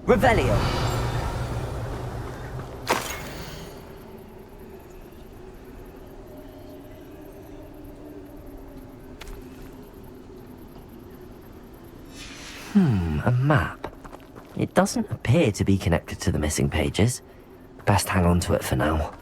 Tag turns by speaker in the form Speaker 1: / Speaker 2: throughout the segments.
Speaker 1: Revelio. A map. It doesn't appear to be connected to the missing pages. Best hang on to it for now.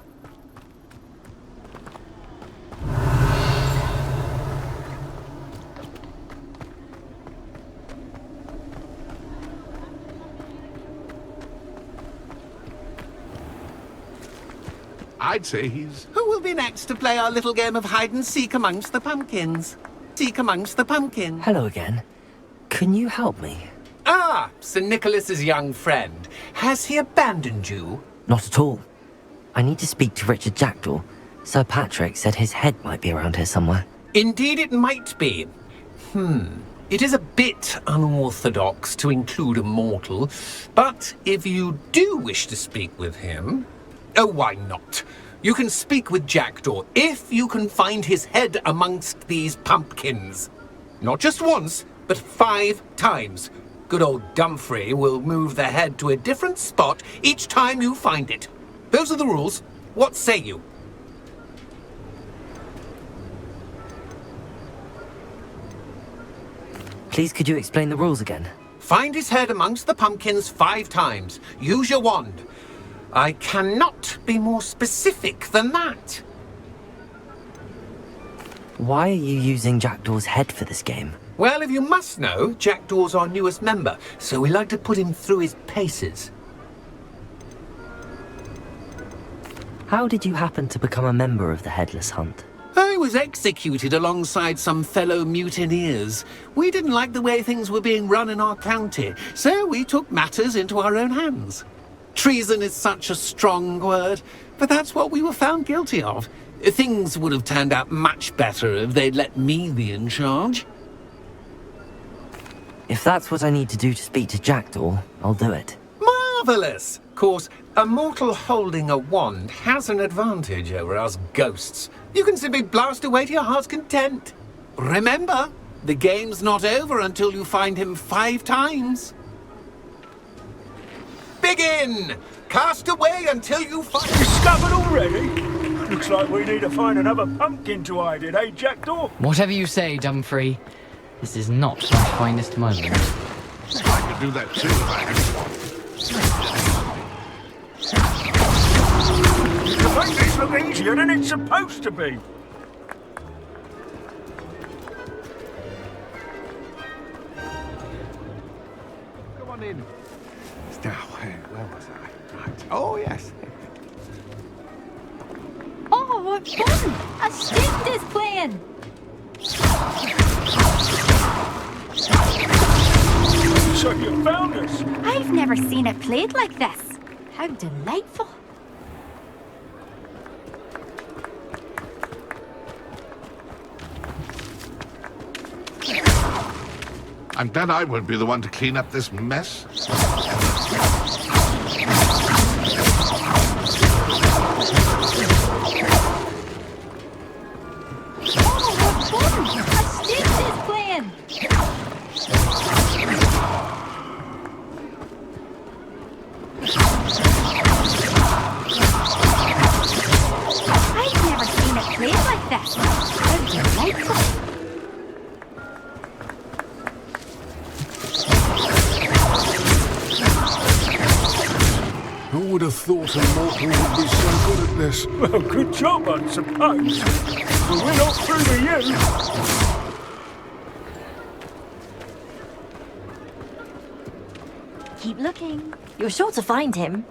Speaker 2: I'd say he's...
Speaker 3: Who will be next to play our little game of hide-and-seek amongst the pumpkins? Seek amongst the pumpkins.
Speaker 1: Hello again. Can you help me?
Speaker 3: Ah, Sir Nicholas's young friend. Has he abandoned you?
Speaker 1: Not at all. I need to speak to Richard Jackdaw. Sir Patrick said his head might be around here somewhere.
Speaker 3: Indeed it might be. It is a bit unorthodox to include a mortal, but if you do wish to speak with him... Oh, why not? You can speak with Jackdaw if you can find his head amongst these pumpkins. Not just once, but 5 times. Good old Dumfrey will move the head to a different spot each time you find it. Those are the rules. What say you?
Speaker 1: Please, could you explain the rules again?
Speaker 3: Find his head amongst the pumpkins 5 times. Use your wand. I cannot be more specific than that.
Speaker 1: Why are you using Jackdaw's head for this game?
Speaker 3: Well, if you must know, Jackdaw's our newest member, so we like to put him through his paces.
Speaker 1: How did you happen to become a member of the Headless Hunt?
Speaker 3: I was executed alongside some fellow mutineers. We didn't like the way things were being run in our county, so we took matters into our own hands. Treason is such a strong word, but that's what we were found guilty of. Things would have turned out much better if they'd let me be in charge.
Speaker 1: If that's what I need to do to speak to Jackdaw, I'll do it.
Speaker 3: Marvellous! Of course, a mortal holding a wand has an advantage over us ghosts. You can simply blast away to your heart's content. Remember, the game's not over until you find him 5 times. Begin! Cast away until you find...
Speaker 4: Discovered already? Looks like we need to find another pumpkin to hide in, eh, Jackdaw?
Speaker 5: Whatever you say, Dumfrey. This is not my finest moment.
Speaker 2: I could do that too if I had to.
Speaker 4: You make this look easier than it's supposed to be.
Speaker 2: Come on in. Now, where was I? Right. Oh, yes.
Speaker 6: Oh, what fun! A student is playing!
Speaker 4: So you found us.
Speaker 6: I've never seen it played like this. How delightful.
Speaker 2: I'm glad I won't be the one to clean up this mess.
Speaker 7: Who would have thought a mortal would be so good at this?
Speaker 4: Well, good job, I suppose. But we're not through to you.
Speaker 6: Keep looking. You're sure to find him.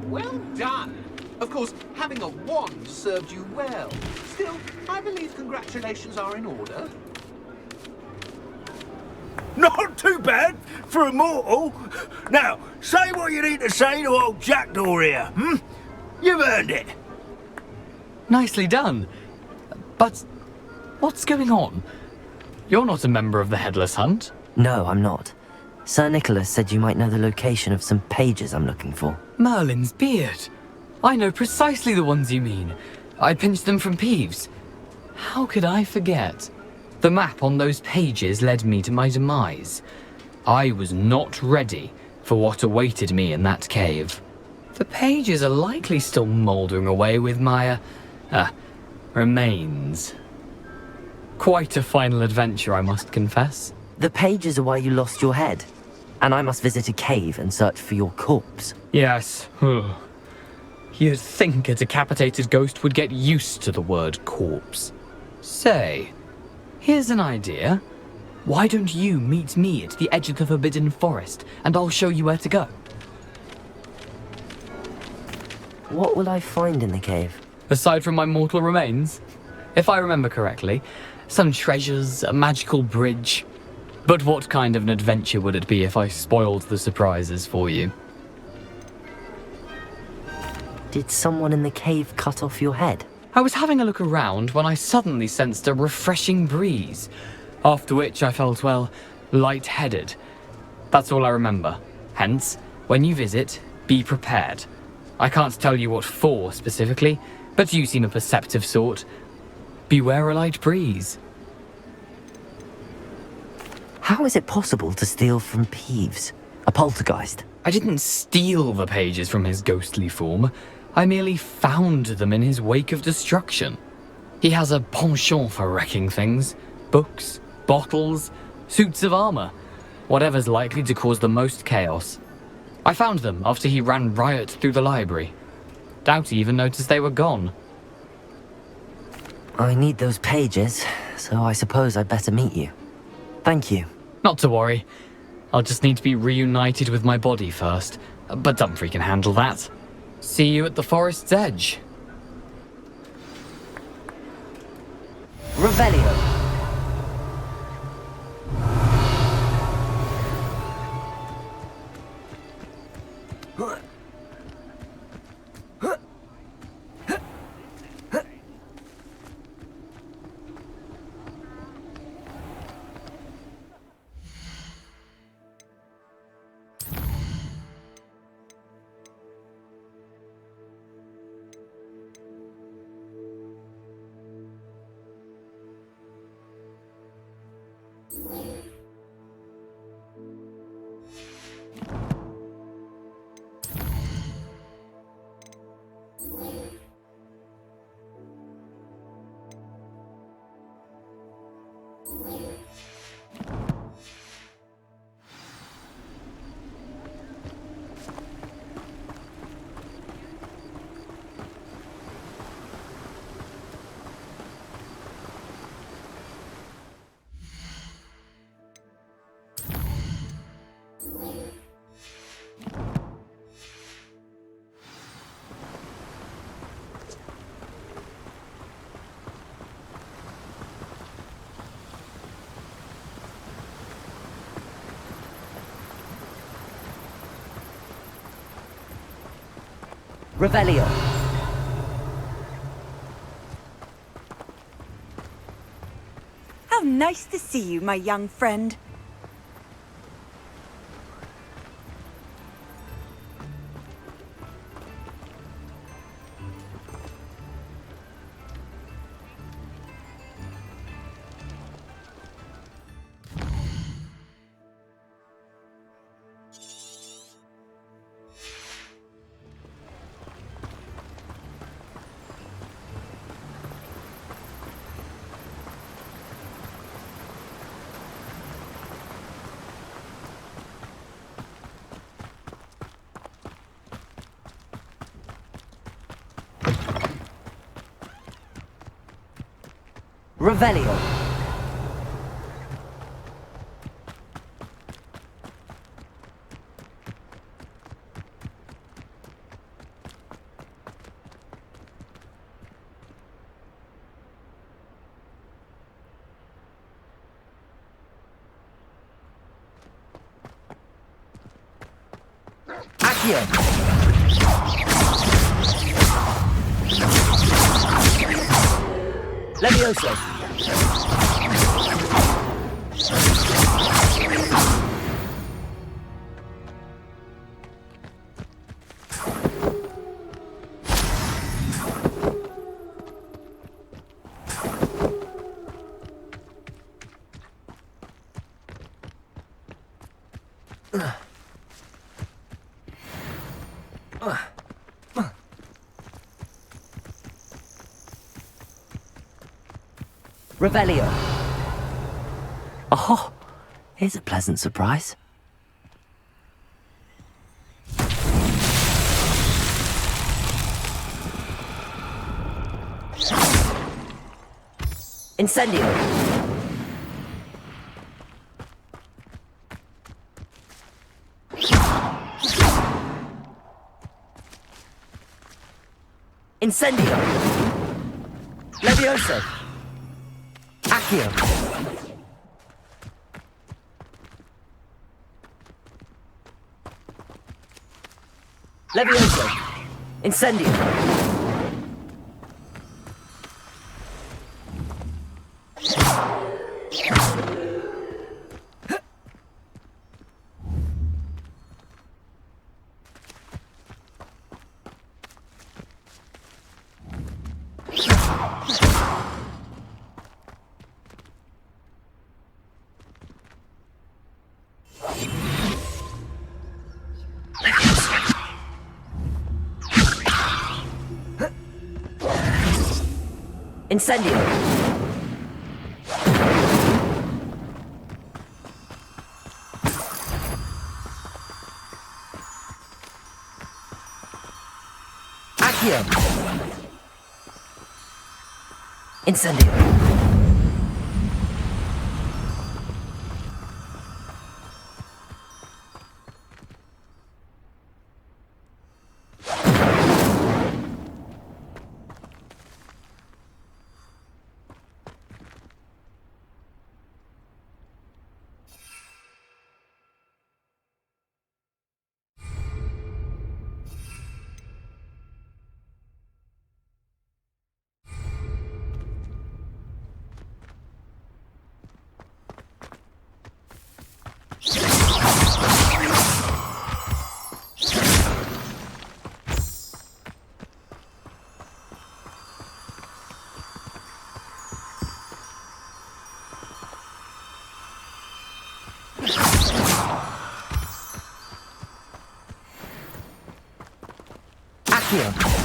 Speaker 3: Well done. Of course, having a wand served you well. Still, I believe congratulations are in order.
Speaker 4: Not too bad for a mortal. Now, say what you need to say to old Jackdaw here, You've earned it.
Speaker 5: Nicely done. But what's going on? You're not a member of the Headless Hunt.
Speaker 1: No, I'm not. Sir Nicholas said you might know the location of some pages I'm looking for.
Speaker 5: Merlin's beard. I know precisely the ones you mean. I pinched them from Peeves. How could I forget? The map on those pages led me to my demise. I was not ready for what awaited me in that cave. The pages are likely still mouldering away with my, remains. Quite a final adventure, I must confess.
Speaker 1: The pages are why you lost your head, and I must visit a cave and search for your corpse.
Speaker 5: Yes. You'd think a decapitated ghost would get used to the word corpse. Say, here's an idea. Why don't you meet me at the edge of the Forbidden Forest, and I'll show you where to go?
Speaker 1: What will I find in the cave?
Speaker 5: Aside from my mortal remains, if I remember correctly, some treasures, a magical bridge. But what kind of an adventure would it be if I spoiled the surprises for you?
Speaker 1: Did someone in the cave cut off your head?
Speaker 5: I was having a look around when I suddenly sensed a refreshing breeze, after which I felt, well, lightheaded. That's all I remember. Hence, when you visit, be prepared. I can't tell you what for specifically, but you seem a perceptive sort. Beware a light breeze.
Speaker 1: How is it possible to steal from Peeves, a poltergeist?
Speaker 5: I didn't steal the pages from his ghostly form. I merely found them in his wake of destruction. He has a penchant for wrecking things. Books, bottles, suits of armor. Whatever's likely to cause the most chaos. I found them after he ran riot through the library. Doubt he even noticed they were gone.
Speaker 1: I need those pages, so I suppose I'd better meet you. Thank you.
Speaker 5: Not to worry. I'll just need to be reunited with my body first. But Dumfrey can handle that. See you at the forest's edge.
Speaker 1: Revelio. Revelio.
Speaker 8: How nice to see you, my young friend.
Speaker 1: Revelio. Accio. Levioso. Revelio. Oh, here's a pleasant surprise. Incendio. Incendio. Levioso. Accio. Levioso. Incendio. Incendio. Accio. Incendio. Accio.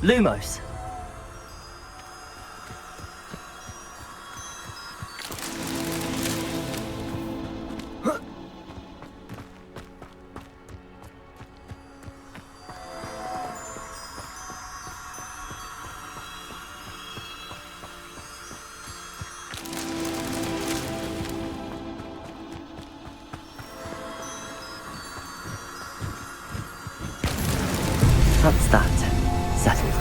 Speaker 1: Lumos. That's that. Settled.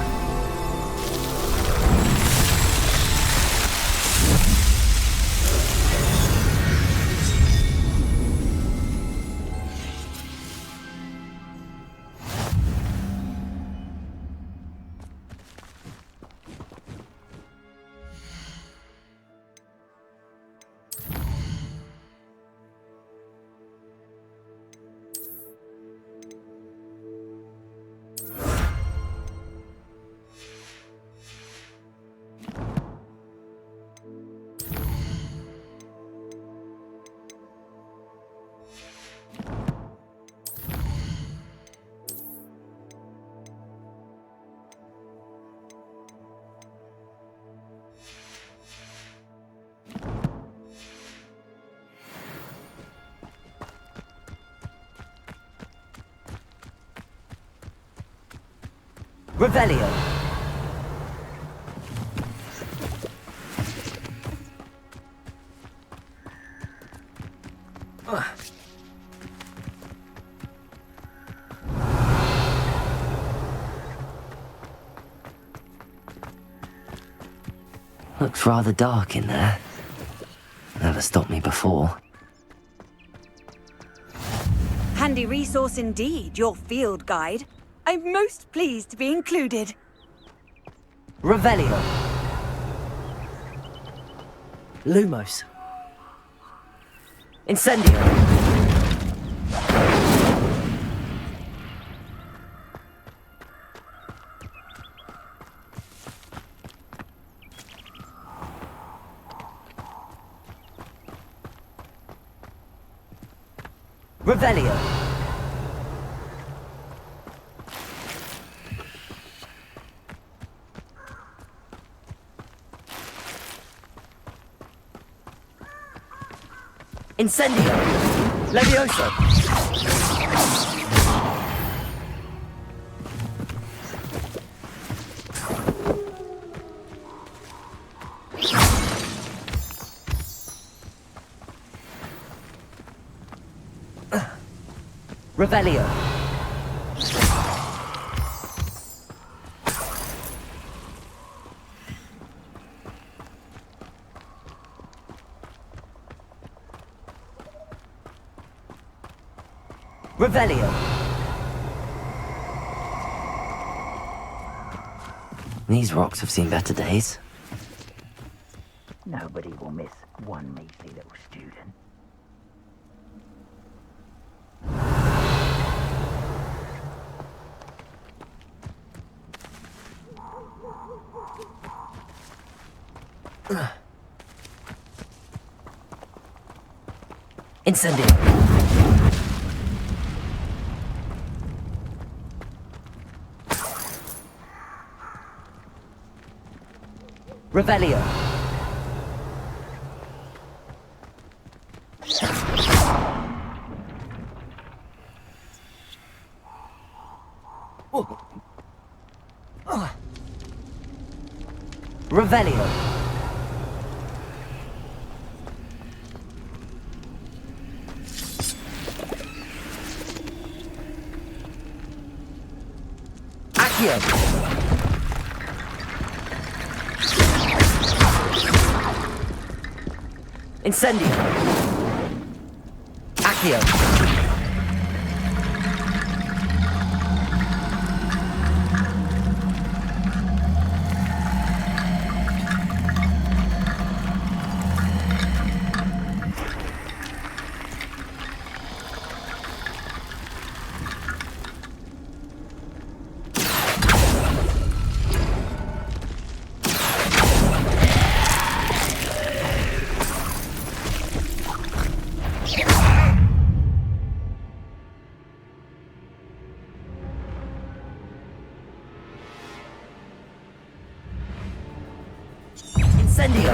Speaker 1: Revelio. Looks rather dark in there. Never stopped me before.
Speaker 8: Handy resource indeed, your field guide. I'm most pleased to be included.
Speaker 1: Revelio. Lumos. Incendio. Revelio. Incendio. Levioso. Revelio. Revelio. These rocks have seen better days.
Speaker 9: Nobody will miss one measly little student.
Speaker 1: Incendio. Revelio. Revelio. Accio. Incendio. Accio. Incendio.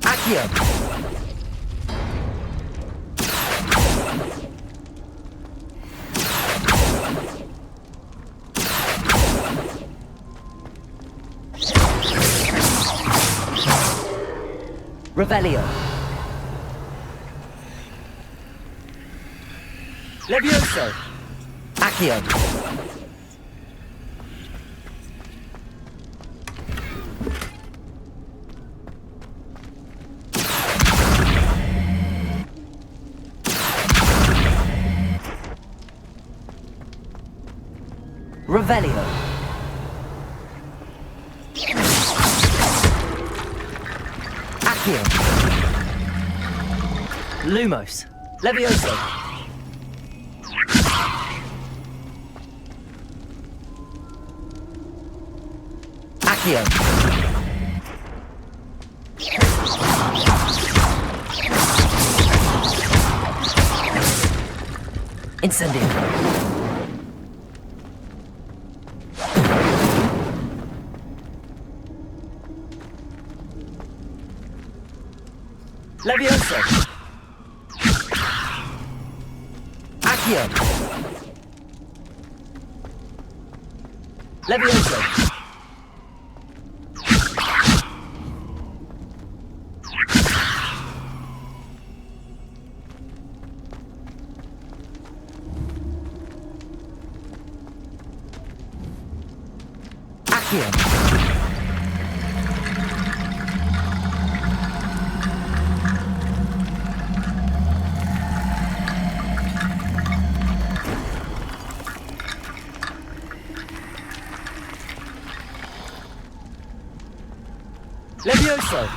Speaker 1: Accio. Revelio. Levioso. Accio. Revelio. Accio. Lumos. Levioso. Accio. Incendio. Levioso. Accio. Levioso. Accio. Levioso!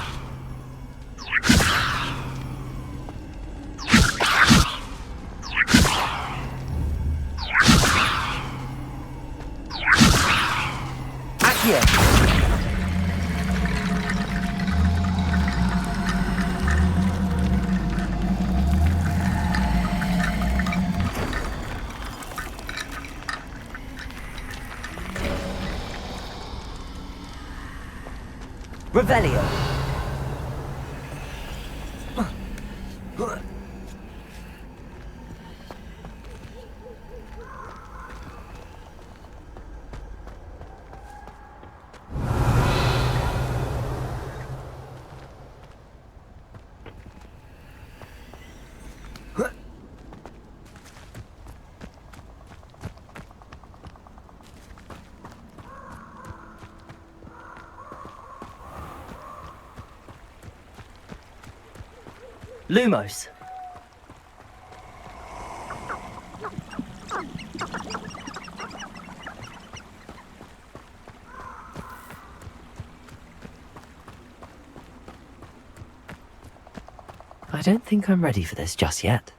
Speaker 1: Accio! Revelio. Lumos. I don't think I'm ready for this just yet.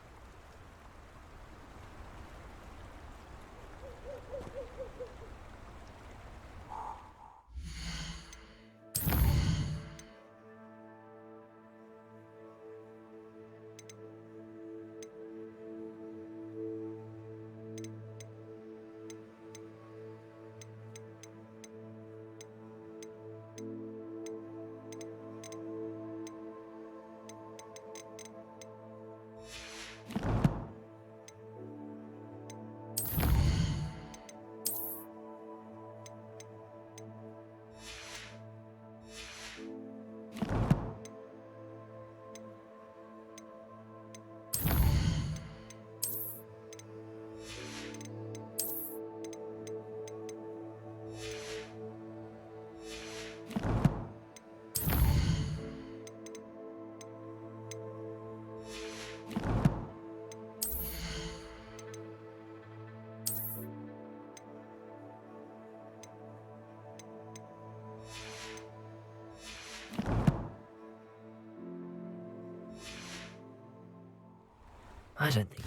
Speaker 1: I don't think...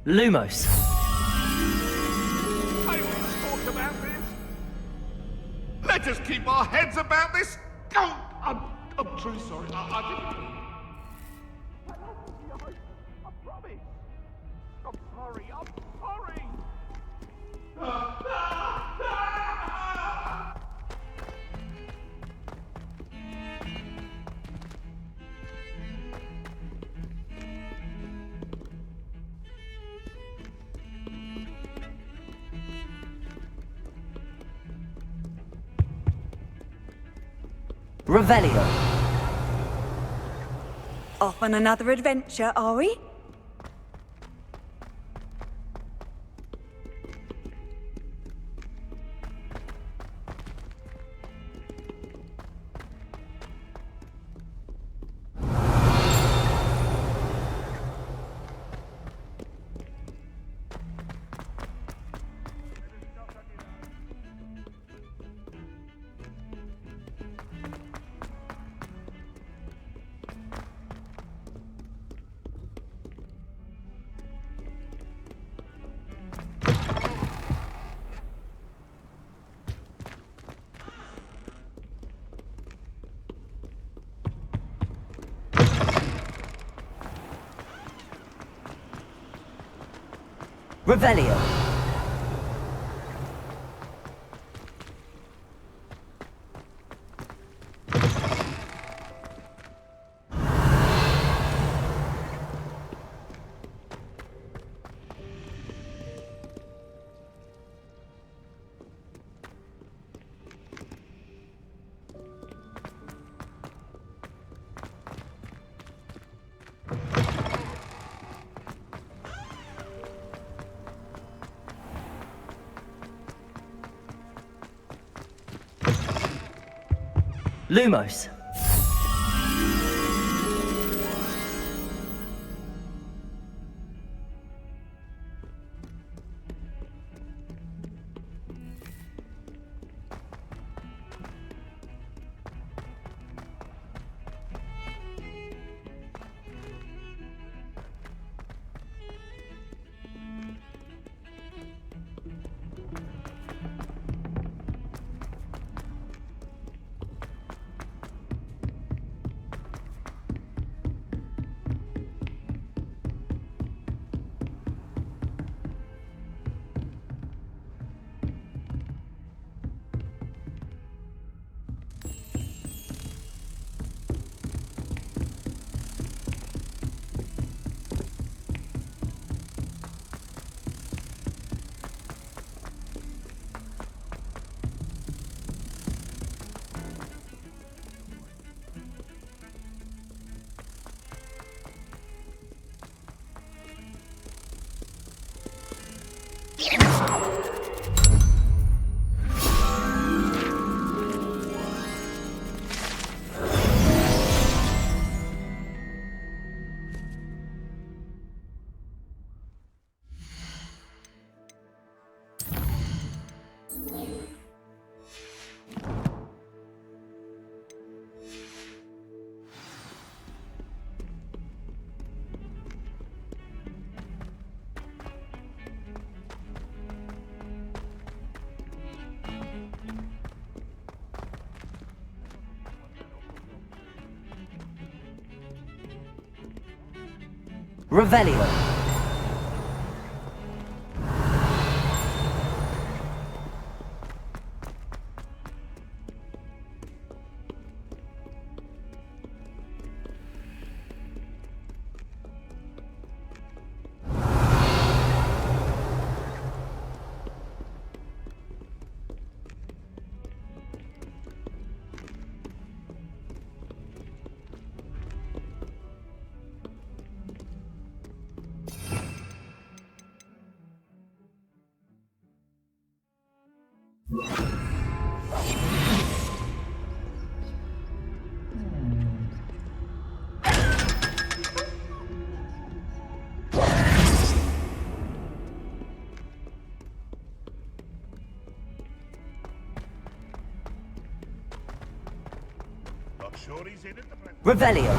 Speaker 1: Lumos.
Speaker 2: I always talk about this. Let us keep our heads about this. Oh, I'm truly sorry. I didn't. I promise. I'm sorry. I'm sorry.
Speaker 1: Revelio.
Speaker 8: Off on another adventure, are we?
Speaker 1: Revelio. Lumos. Revelio.
Speaker 2: Not sure he's in at the front.
Speaker 1: Revelio.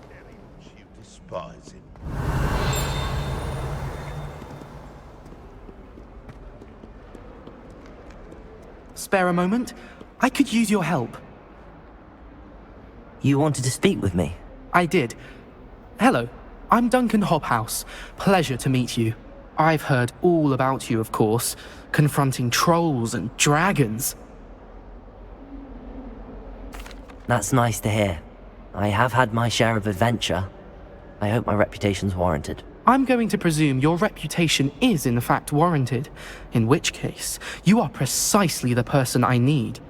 Speaker 2: Very much you despise him.
Speaker 10: Spare a moment? I could use your help.
Speaker 1: You wanted to speak with me?
Speaker 10: I did. Hello, I'm Duncan Hobhouse. Pleasure to meet you. I've heard all about you, of course, confronting trolls and dragons.
Speaker 1: That's nice to hear. I have had my share of adventure. I hope my reputation's warranted.
Speaker 10: I'm going to presume your reputation is in fact warranted, in which case, you are precisely the person I need.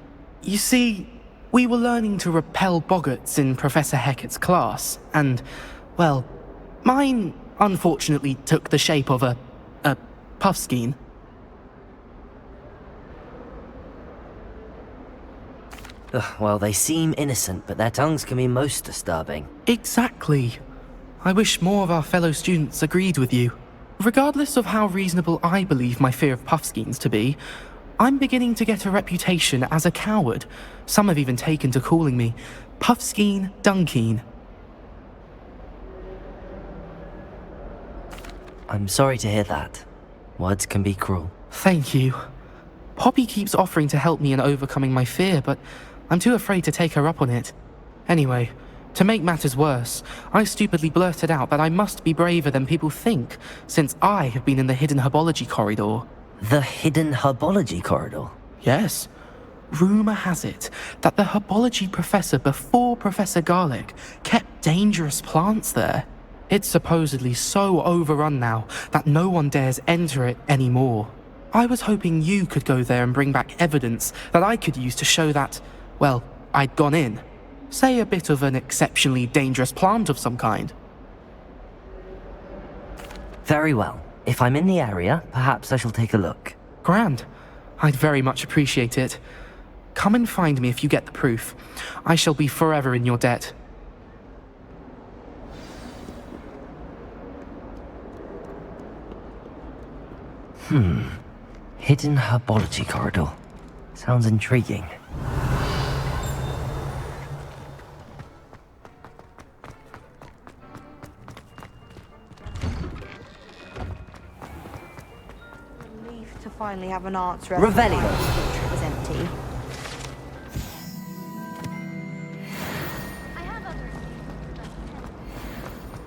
Speaker 10: You see, we were learning to repel boggarts in Professor Hecat's class, and, well, mine unfortunately took the shape of a puffskein.
Speaker 1: Well, they seem innocent, but their tongues can be most disturbing.
Speaker 10: Exactly. I wish more of our fellow students agreed with you. Regardless of how reasonable I believe my fear of puffskeins to be, I'm beginning to get a reputation as a coward. Some have even taken to calling me Puffskein Dunkeen.
Speaker 1: I'm sorry to hear that. Words can be cruel.
Speaker 10: Thank you. Poppy keeps offering to help me in overcoming my fear, but I'm too afraid to take her up on it. Anyway, to make matters worse, I stupidly blurted out that I must be braver than people think, since I have been in the hidden herbology corridor.
Speaker 1: The hidden herbology corridor?
Speaker 10: Yes. Rumour has it that the herbology professor before Professor Garlic kept dangerous plants there. It's supposedly so overrun now that no one dares enter it anymore. I was hoping you could go there and bring back evidence that I could use to show that, well, I'd gone in. Say a bit of an exceptionally dangerous plant of some kind.
Speaker 1: Very well. If I'm in the area, perhaps I shall take a look.
Speaker 10: Grand. I'd very much appreciate it. Come and find me if you get the proof. I shall be forever in your debt.
Speaker 1: Hidden herbology corridor. Sounds intriguing.
Speaker 8: Relief to finally have an answer.
Speaker 1: Revelio.
Speaker 8: It was empty.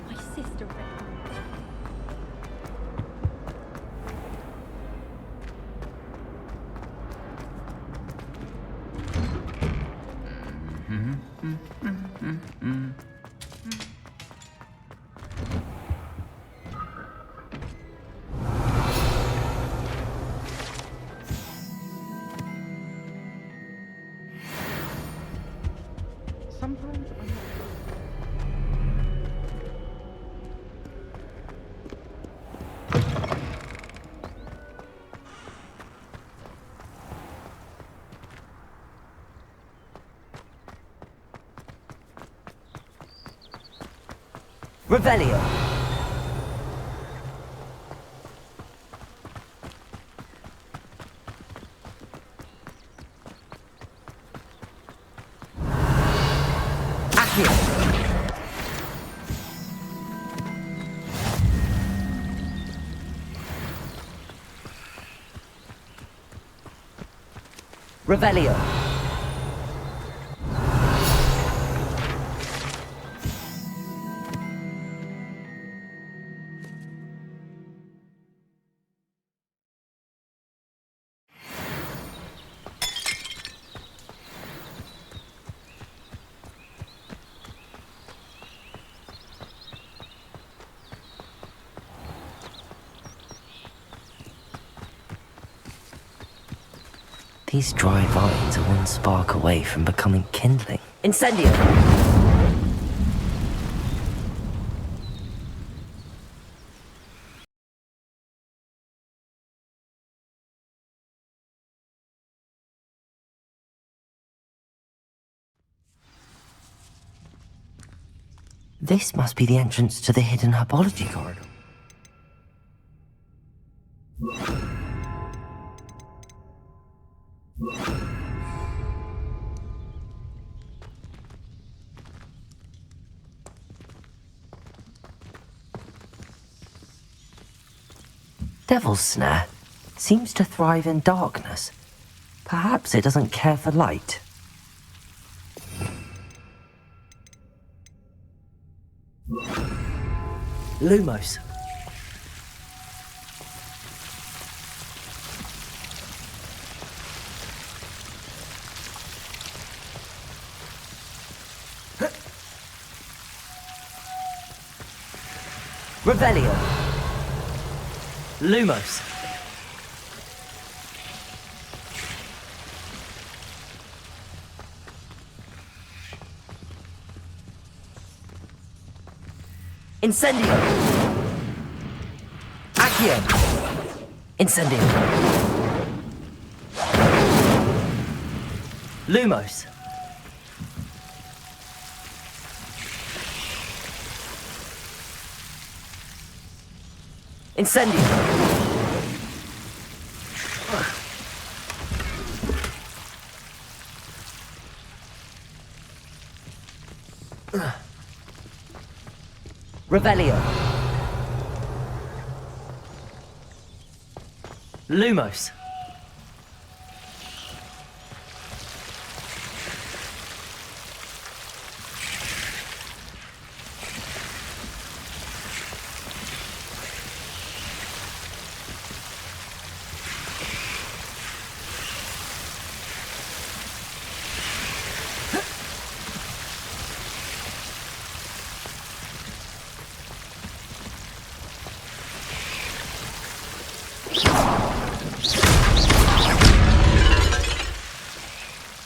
Speaker 6: My sister read.
Speaker 10: Sometimes
Speaker 1: Revelio. Accio. Revelio. These dry vines are one spark away from becoming kindling. Incendio! This must be the entrance to the hidden herbology corridor. Devil's Snare seems to thrive in darkness. Perhaps it doesn't care for light. Lumos. Revelio. Lumos. Incendio. Accio. Incendio. Lumos. Incendio. Revelio. Lumos.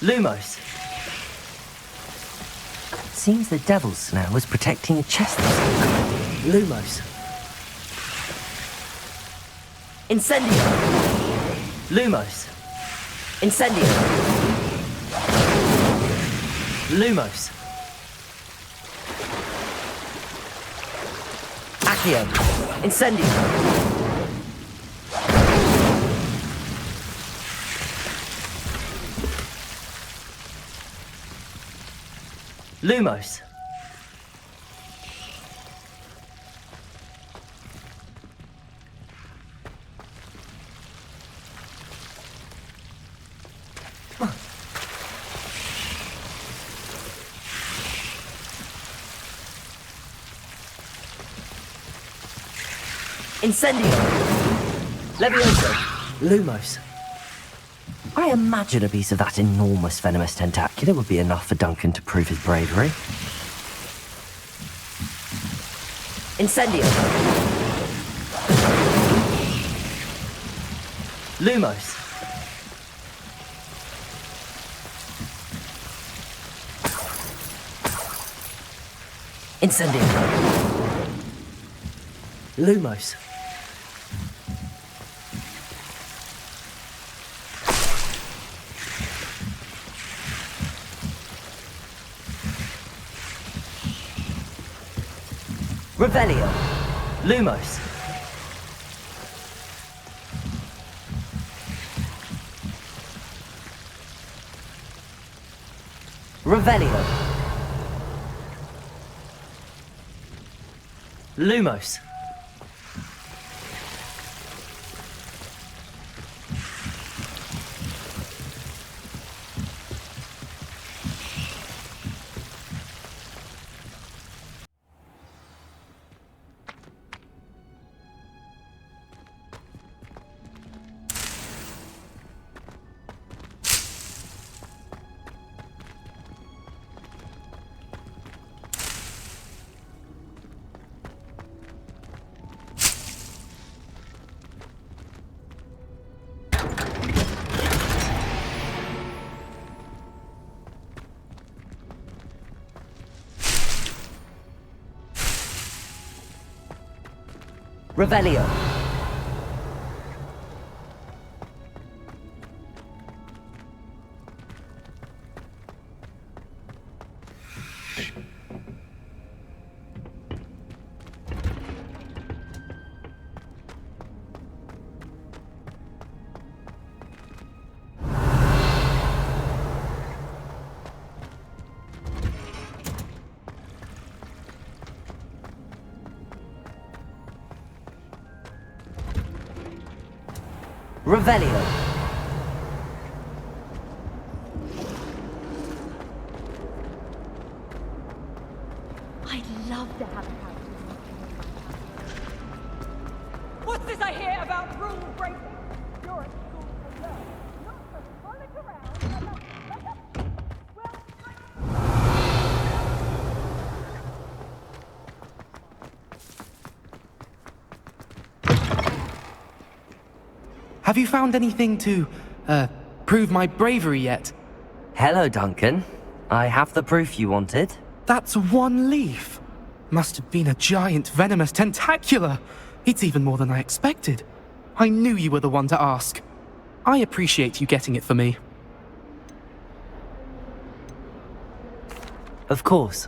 Speaker 1: Lumos. Seems the devil's snare was protecting a chest. Lumos. Incendio. Lumos. Incendio. Lumos. Accio. Incendio. Lumos. Incendio. Levioso. Lumos. I imagine a piece of that enormous venomous tentacular would be enough for Duncan to prove his bravery. Incendio. Lumos. Incendio. Lumos. Revelio. Lumos. Revelio. Lumos. Revelio. Revelio.
Speaker 8: I'd love to have a house. What's this I hear about rule breaking? You're at school for learning, not for frolic around.
Speaker 10: Have you found anything to, prove my bravery yet?
Speaker 1: Hello, Duncan. I have the proof you wanted.
Speaker 10: That's one leaf. Must have been a giant venomous tentacula. It's even more than I expected. I knew you were the one to ask. I appreciate you getting it for me.
Speaker 1: Of course.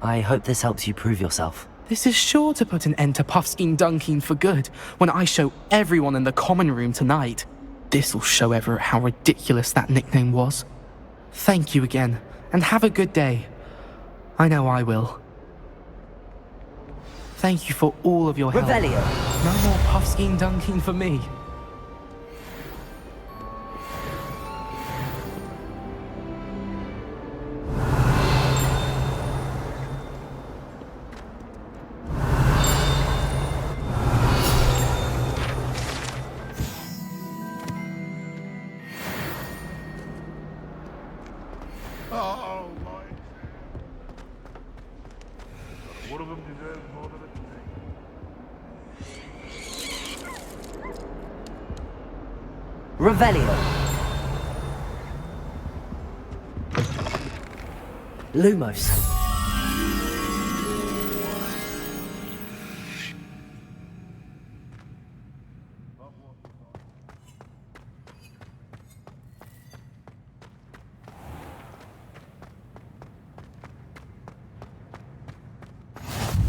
Speaker 1: I hope this helps you prove yourself.
Speaker 10: This is sure to put an end to Puffskein Dunkeen for good when I show everyone in the common room tonight. This'll show Everett how ridiculous that nickname was. Thank you again, and have a good day. I know I will. Thank you for all of your help.
Speaker 1: Revelio.
Speaker 10: No more Puffskein Dunkeen for me.
Speaker 2: Oh, my. One of them deserves more than a
Speaker 1: Revelio. Lumos.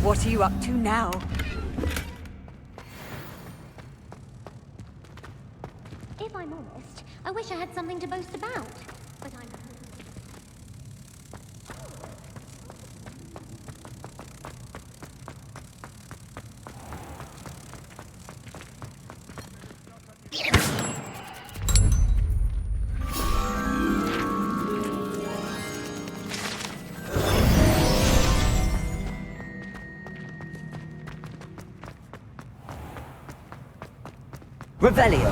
Speaker 8: What are you up to now?
Speaker 6: If I'm honest, I wish I had something to boast about. But I'm...
Speaker 1: Revelio.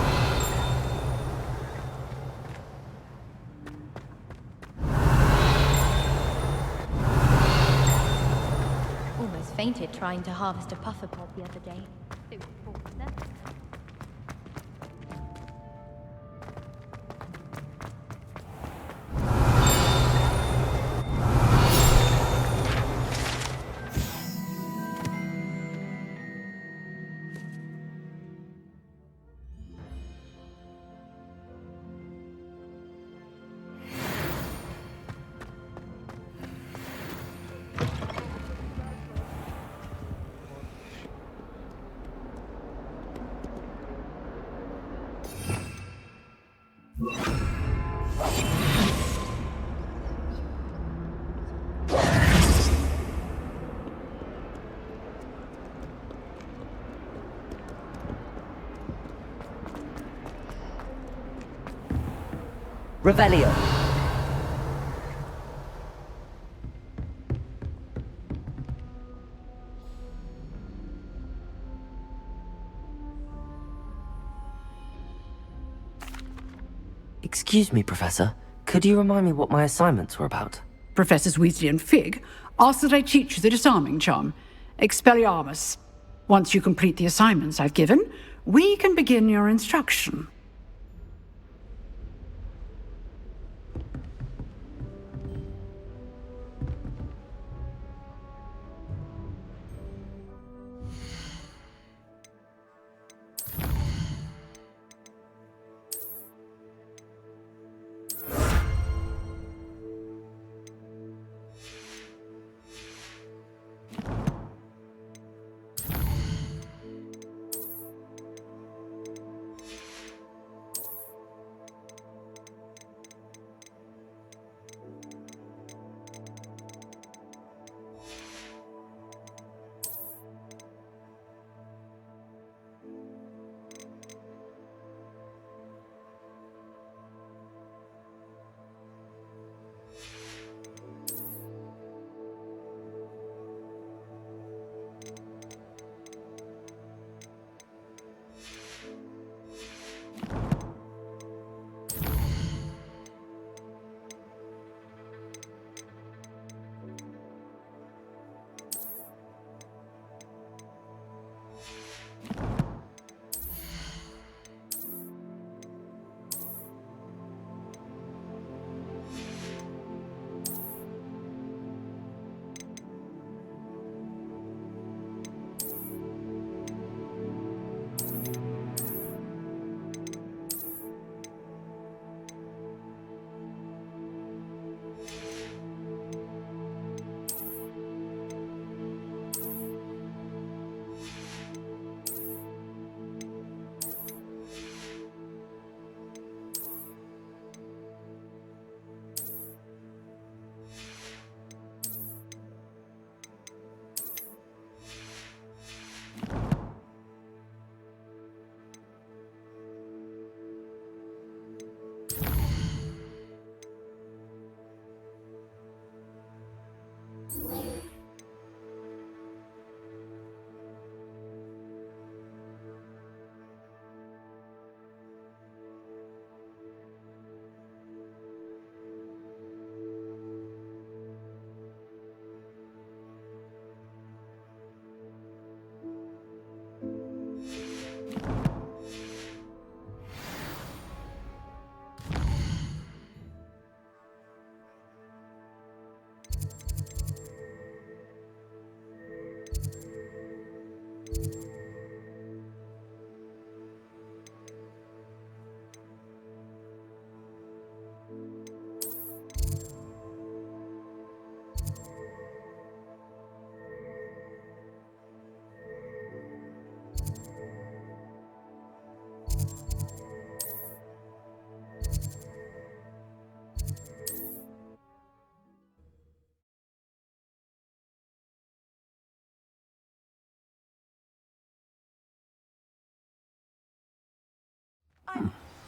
Speaker 6: Almost fainted trying to harvest a puffer pod the other day. It was full of them.
Speaker 1: Revelio. Excuse me, Professor. Could you remind me what my assignments were about?
Speaker 11: Professors Weasley and Fig ask that I teach you the disarming charm, Expelliarmus. Once you complete the assignments I've given, we can begin your instruction.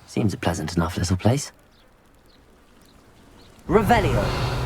Speaker 1: Seems a pleasant enough little place. Revelio.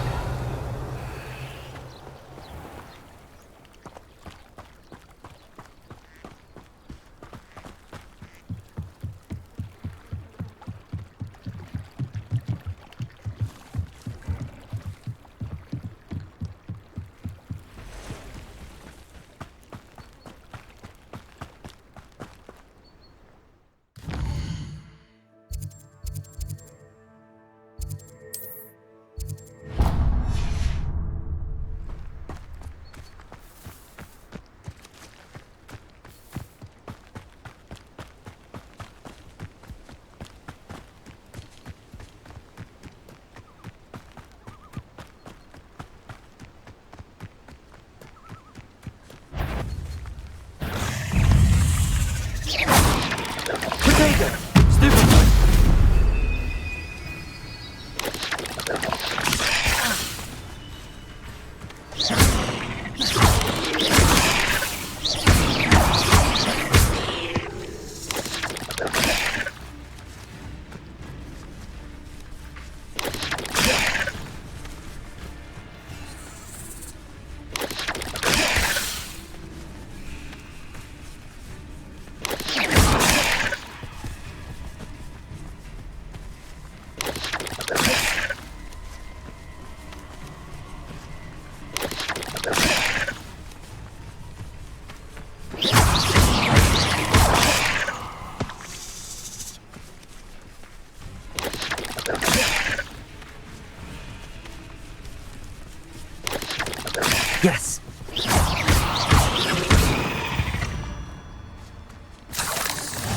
Speaker 1: Yes.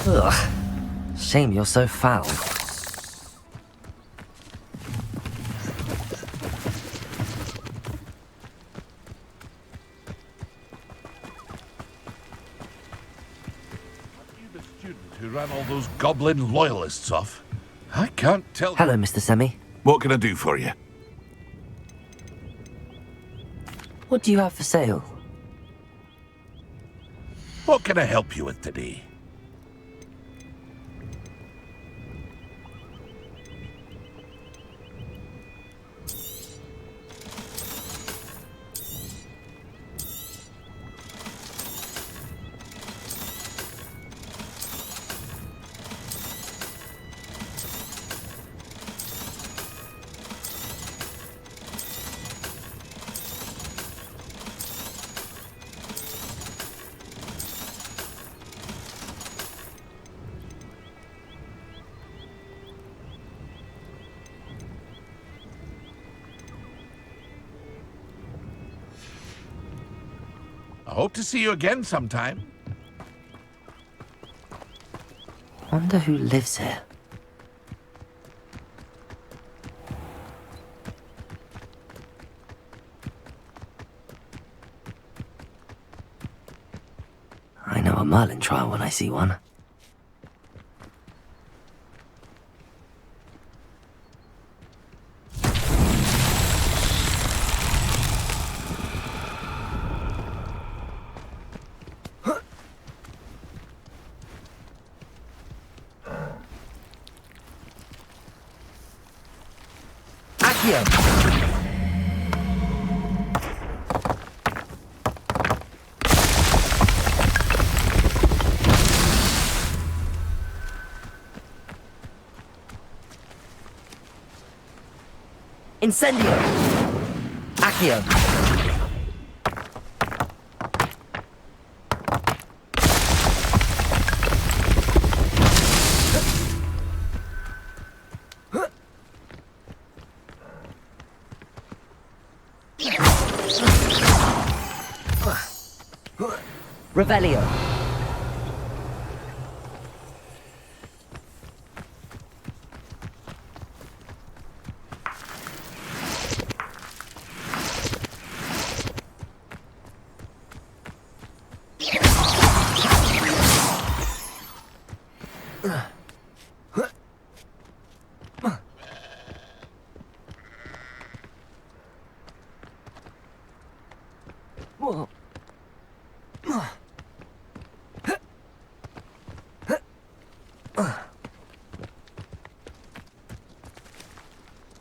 Speaker 1: Ugh. Shame you're so foul.
Speaker 2: You the student who ran all those goblin loyalists off? I can't tell.
Speaker 1: Hello, Mr. Semi.
Speaker 2: What can I do for you?
Speaker 1: What do you have for sale?
Speaker 2: What can I help you with today? I hope to see you again sometime.
Speaker 1: Wonder who lives here. I know a Merlin trial when I see one. Incendio! Accio! Revelio.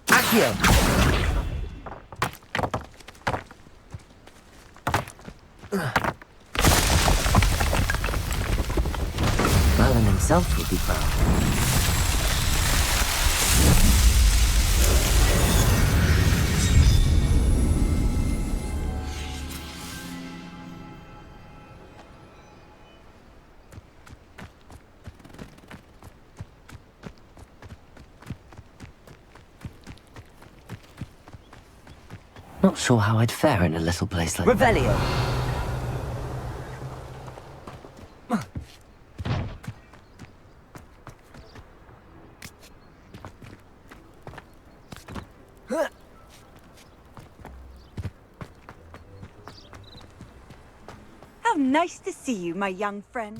Speaker 1: Accio. Merlin himself would be proud. Not sure how I'd fare in a little place like Revelio.
Speaker 12: How nice to see you, my young friend.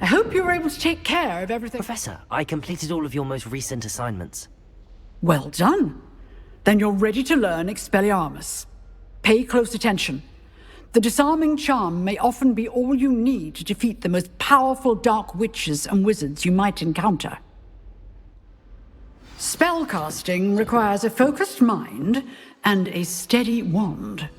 Speaker 11: I hope you were able to take care of everything.
Speaker 1: Professor, I completed all of your most recent assignments.
Speaker 11: Well done. Then you're ready to learn Expelliarmus. Pay close attention. The disarming charm may often be all you need to defeat the most powerful dark witches and wizards you might encounter. Spellcasting requires a focused mind and a steady wand.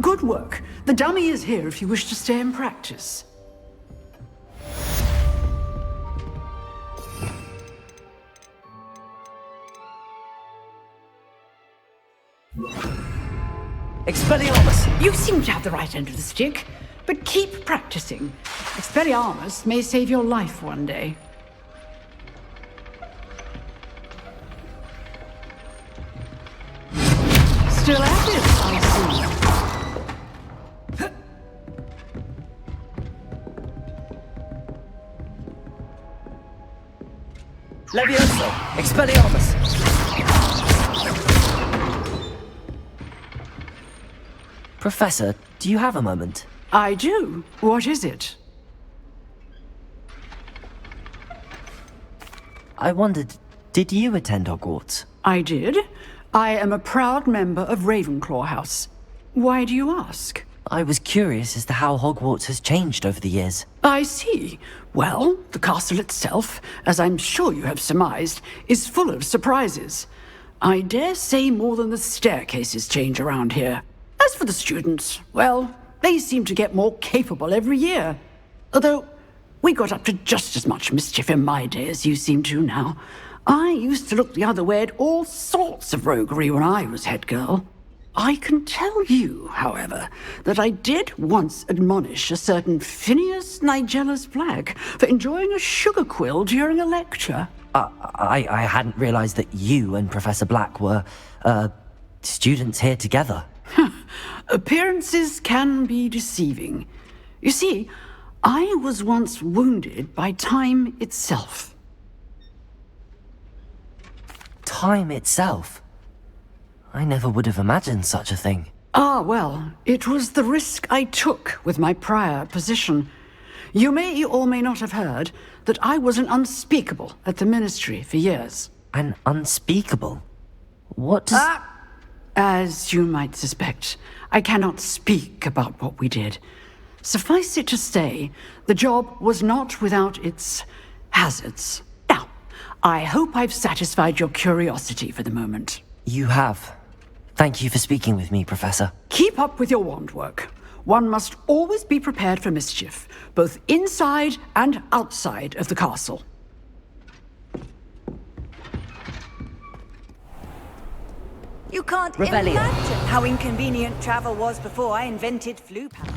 Speaker 11: Good work. The dummy is here if you wish to stay and practice.
Speaker 1: Expelliarmus!
Speaker 11: You seem to have the right end of the stick, but keep practicing. Expelliarmus may save your life one day. Still at it, I see.
Speaker 1: Levioso! Expelliarmus! Professor, do you have a moment?
Speaker 11: I do. What is it?
Speaker 1: I wondered, did you attend Hogwarts?
Speaker 11: I did. I am a proud member of Ravenclaw House. Why do you ask?
Speaker 1: I was curious as to how Hogwarts has changed over the years.
Speaker 11: I see. Well, the castle itself, as I'm sure you have surmised, is full of surprises. I dare say more than the staircases change around here. As for the students, well, they seem to get more capable every year. Although, we got up to just as much mischief in my day as you seem to now. I used to look the other way at all sorts of roguery when I was head girl. I can tell you, however, that I did once admonish a certain Phineas Nigellus Black for enjoying a sugar quill during a lecture.
Speaker 1: I hadn't realized that you and Professor Black were, students here together.
Speaker 11: Appearances can be deceiving. You see, I was once wounded by time itself.
Speaker 1: Time itself? I never would have imagined such a thing.
Speaker 11: Ah, well, it was the risk I took with my prior position. You may or may not have heard that I was an unspeakable at the Ministry for years.
Speaker 1: An unspeakable? What does...
Speaker 11: As you might suspect, I cannot speak about what we did. Suffice it to say, the job was not without its hazards. Now, I hope I've satisfied your curiosity for the moment.
Speaker 1: You have. Thank you for speaking with me, Professor.
Speaker 11: Keep up with your wand work. One must always be prepared for mischief, both inside and outside of the castle.
Speaker 12: You can't
Speaker 1: Revelio.
Speaker 12: imagine how inconvenient travel was before I invented flu power.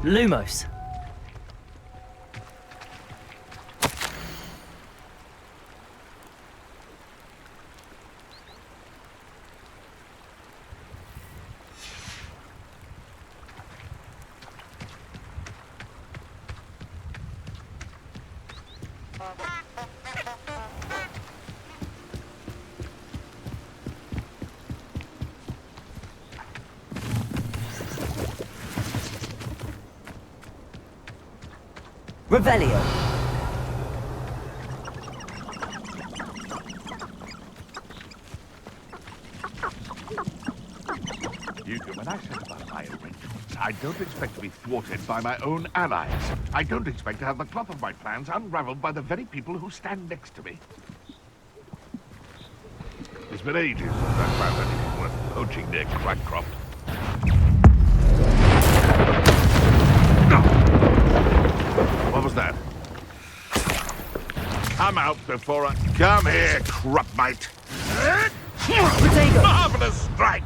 Speaker 1: Lumos. Revelio.
Speaker 2: You do, when I set about my arrangements, I don't expect to be thwarted by my own allies. I don't expect to have the cloth of my plans unraveled by the very people who stand next to me. It's been ages since I found anything worth poaching near Crackcroft. What was that? Come out before I... Come here, Crupmite! Marvelous strike!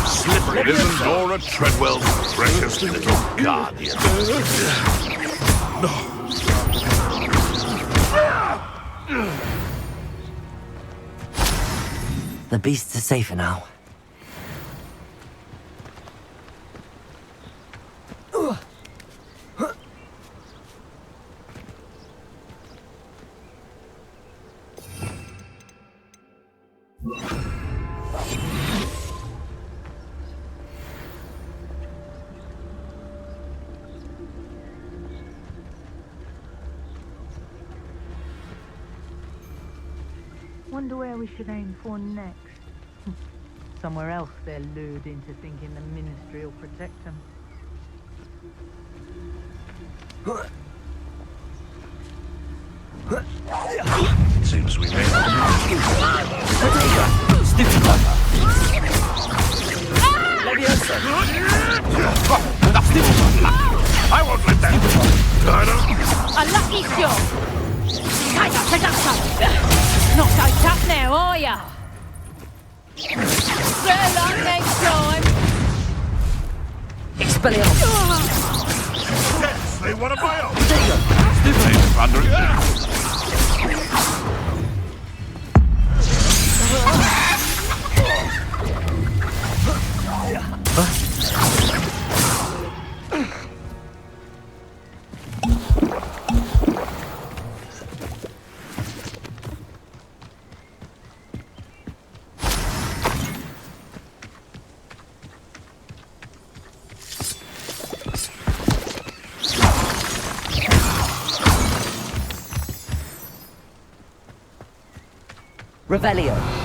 Speaker 2: Slippery isn't Nora Treadwell's precious little guardian.
Speaker 1: The beasts are safer now.
Speaker 13: Wonder where we should aim for next. Somewhere else they're lured into thinking the Ministry will protect them.
Speaker 2: Seems we may. I won't let that.
Speaker 8: A lucky shot! Take up, not so tough now, are ya? Better luck next time!
Speaker 1: Expelliarmus!
Speaker 2: Yes, they want to buy off!
Speaker 1: Revelio.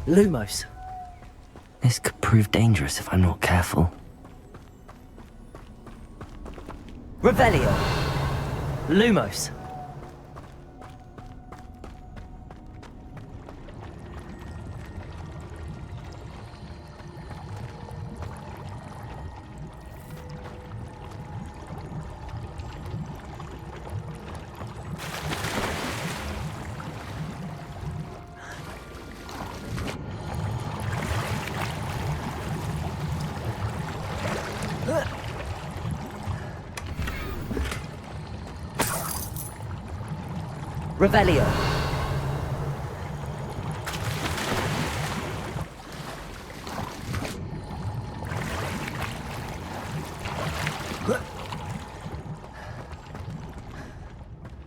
Speaker 1: Lumos. This could prove dangerous if I'm not careful. Revelio. Lumos. Revelio.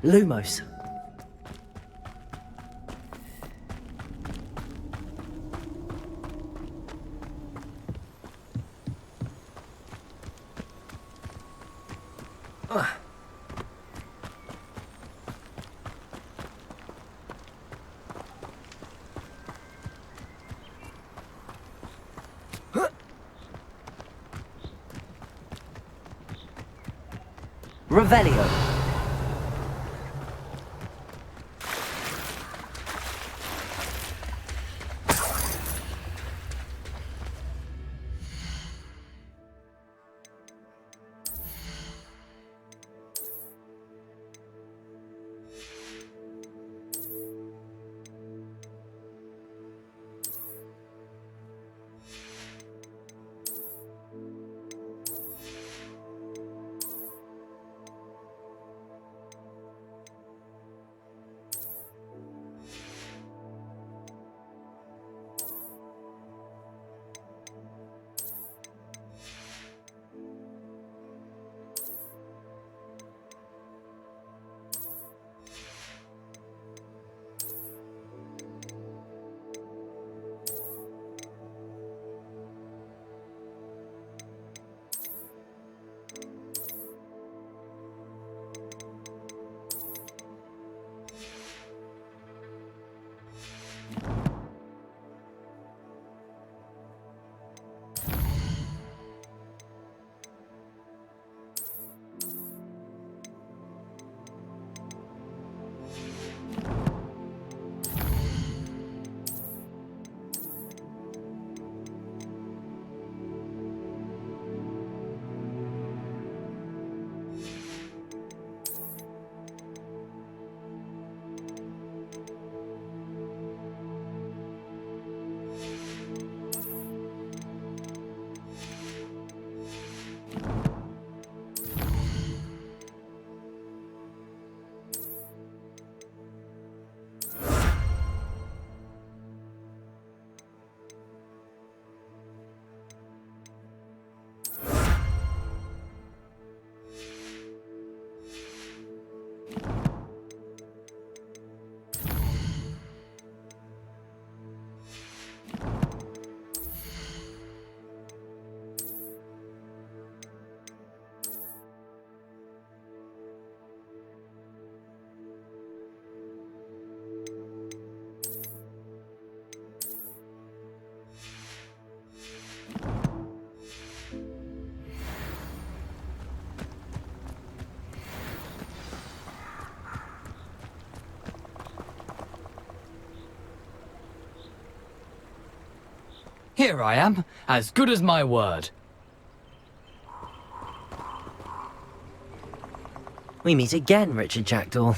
Speaker 1: Lumos. Revelio.
Speaker 5: Here I am, as good as my word.
Speaker 1: We meet again, Richard Jackdaw.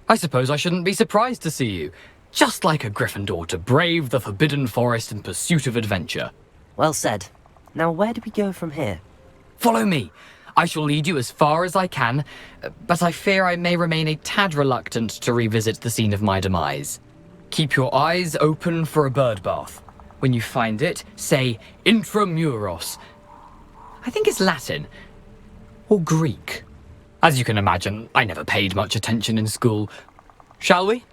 Speaker 5: I suppose I shouldn't be surprised to see you. Just like a Gryffindor to brave the Forbidden Forest in pursuit of adventure.
Speaker 1: Well said. Now where do we go from here?
Speaker 5: Follow me. I shall lead you as far as I can, but I fear I may remain a tad reluctant to revisit the scene of my demise. Keep your eyes open for a bird bath. When you find it, say intramuros. I think it's Latin. Or Greek. As you can imagine, I never paid much attention in school. Shall we?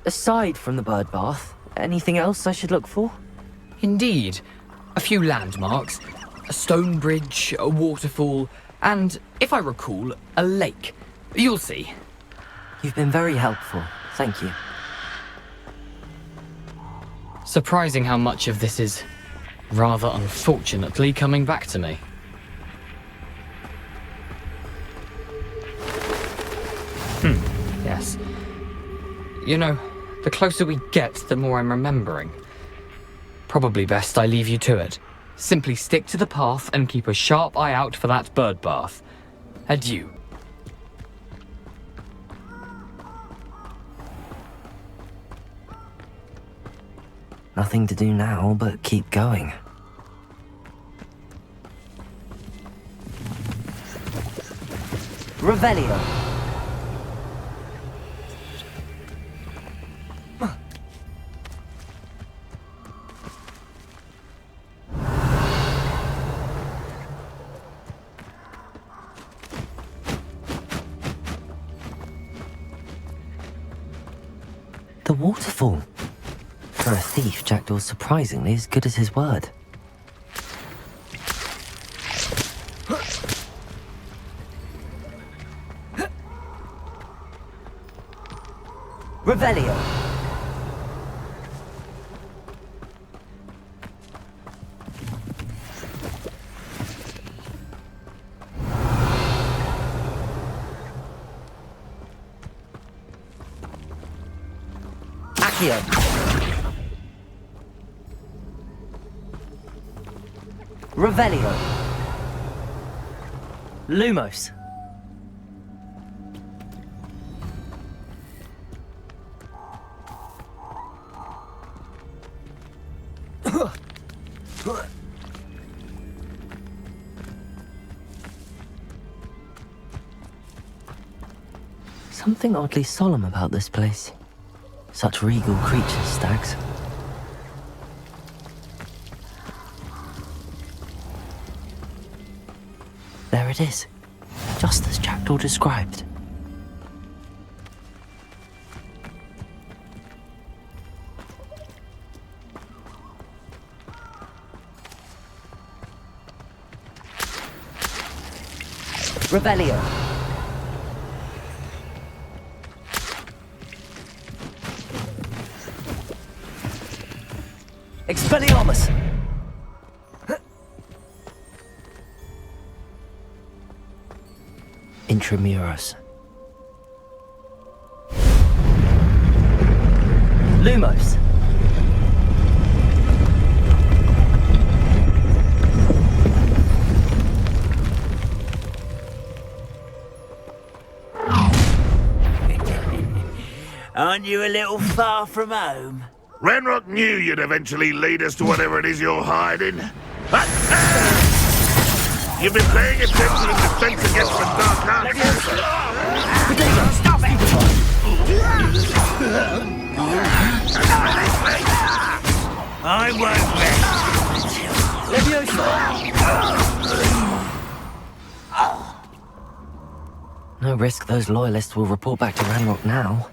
Speaker 1: Aside from the bird bath, anything else I should look for?
Speaker 5: Indeed. A few landmarks, a stone bridge, a waterfall, and, if I recall, a lake. You'll see.
Speaker 1: You've been very helpful. Thank you.
Speaker 5: Surprising how much of this is, rather unfortunately, coming back to me. Yes. You know, the closer we get, the more I'm remembering. Probably best I leave you to it. Simply stick to the path and keep a sharp eye out for that bird bath. Adieu.
Speaker 1: Nothing to do now but keep going. Revelio. The waterfall. For a thief, Jackdaw's surprisingly as good as his word. Revelio. Accio. Revelio. Lumos. Something oddly solemn about this place. Such regal creatures, stags. There it is, just as Jackdaw described. Revelio. Expelliarmus! Intramuros. Lumos.
Speaker 4: Aren't you a little far from home?
Speaker 2: Ranrock knew you'd eventually lead us to whatever it is you're hiding. You've been paying attention in defense against the dark arts.
Speaker 4: Stop it! I won't rest.
Speaker 1: No risk those loyalists will report back to Ranrock now.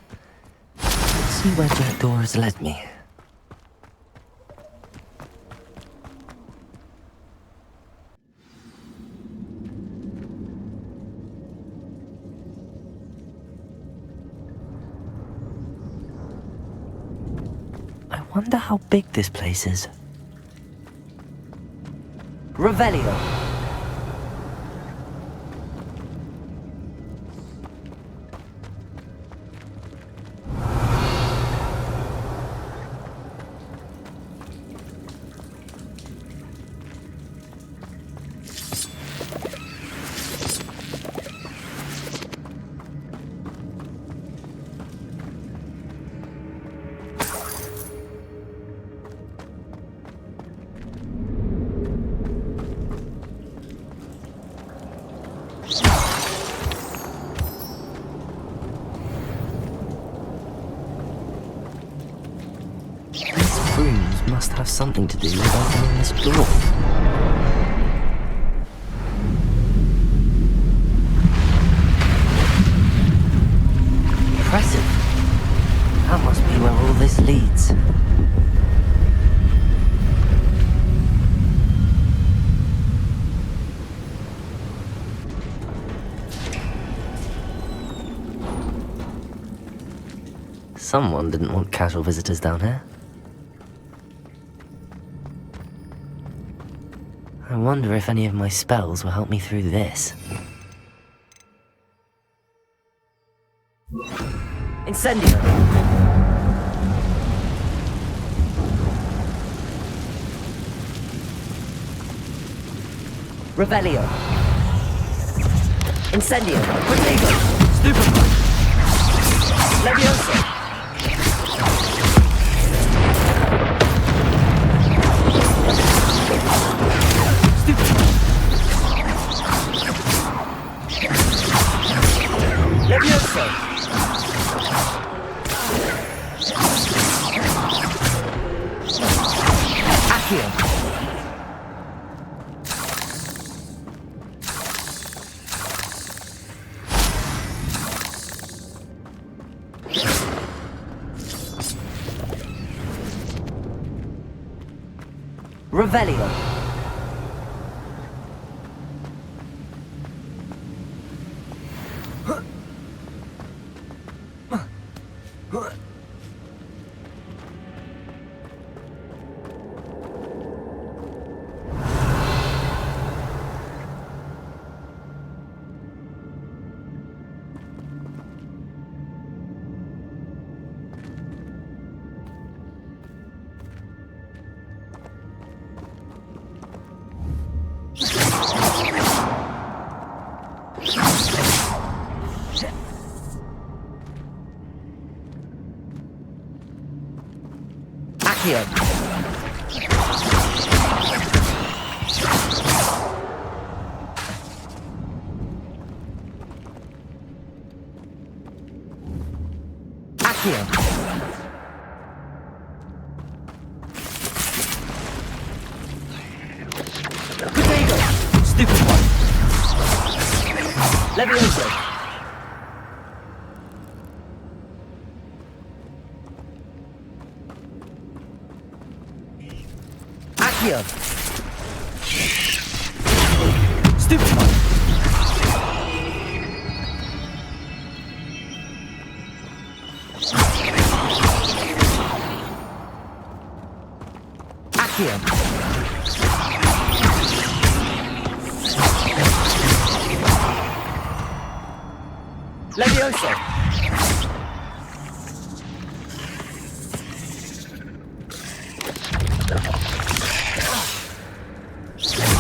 Speaker 1: Let's see where Jackdaw has led me. I wonder how big this place is. Revelio. must have something to do with opening this door. Impressive. That must be where all this leads. Someone didn't want casual visitors down here. I wonder if any of my spells will help me through this. Incendio! Revelio! Incendio! Protego! Stupefy! Levioso! Levioso! Accio! Revelio! Accio! Accio! Protego! Stupid one! Levioso! Accio! Stupid one! Accio! Levioso!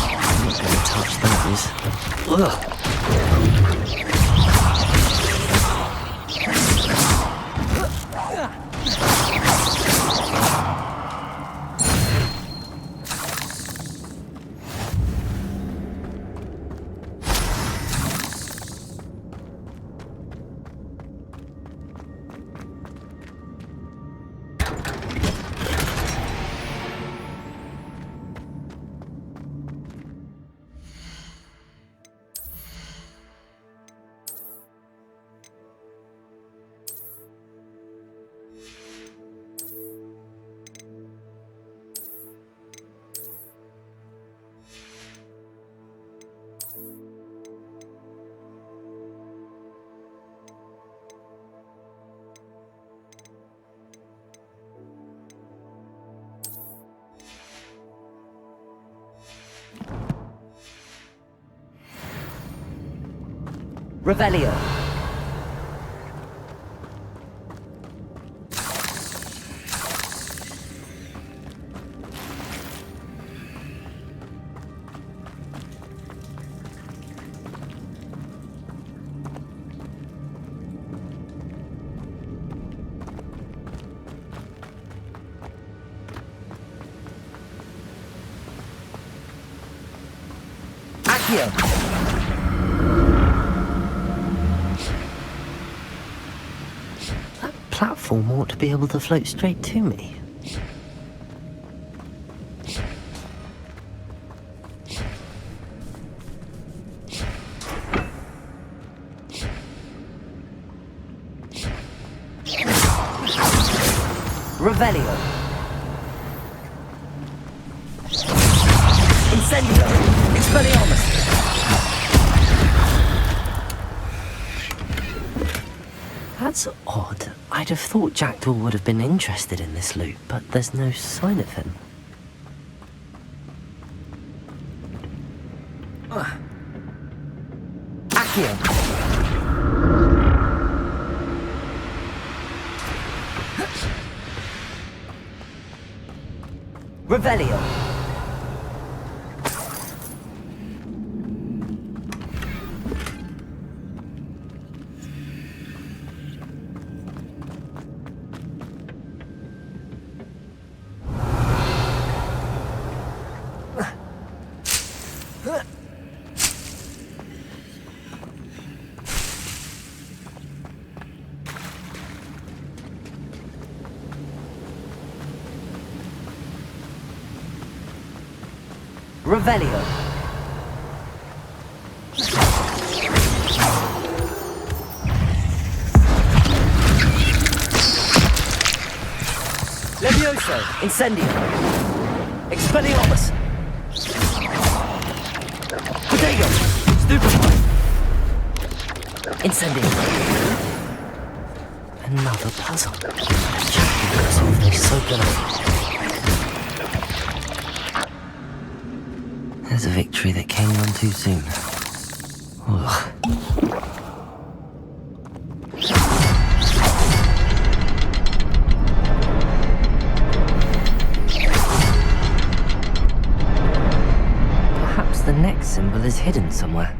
Speaker 1: I'm not gonna touch those. Ugh. Revelio. Accio. Platform ought to be able to float straight to me. Revelio. Incendio. Expelliarmus. That's odd. I'd have thought Jackdaw would have been interested in this loot, but there's no sign of him. Accio. Revelio. Revelio. Levioso. Incendio. Expelliarmus. Protego. Stupefy. Incendio. Another puzzle. Jackdaw could solve this so good. There's a victory that came on too soon. Ugh. Perhaps the next symbol is hidden somewhere.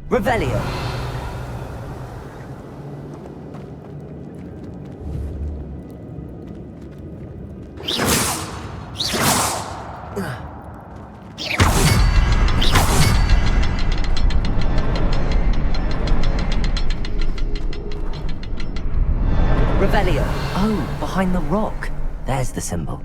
Speaker 1: Revelio. Revelio. Oh, behind the rock. There's the symbol.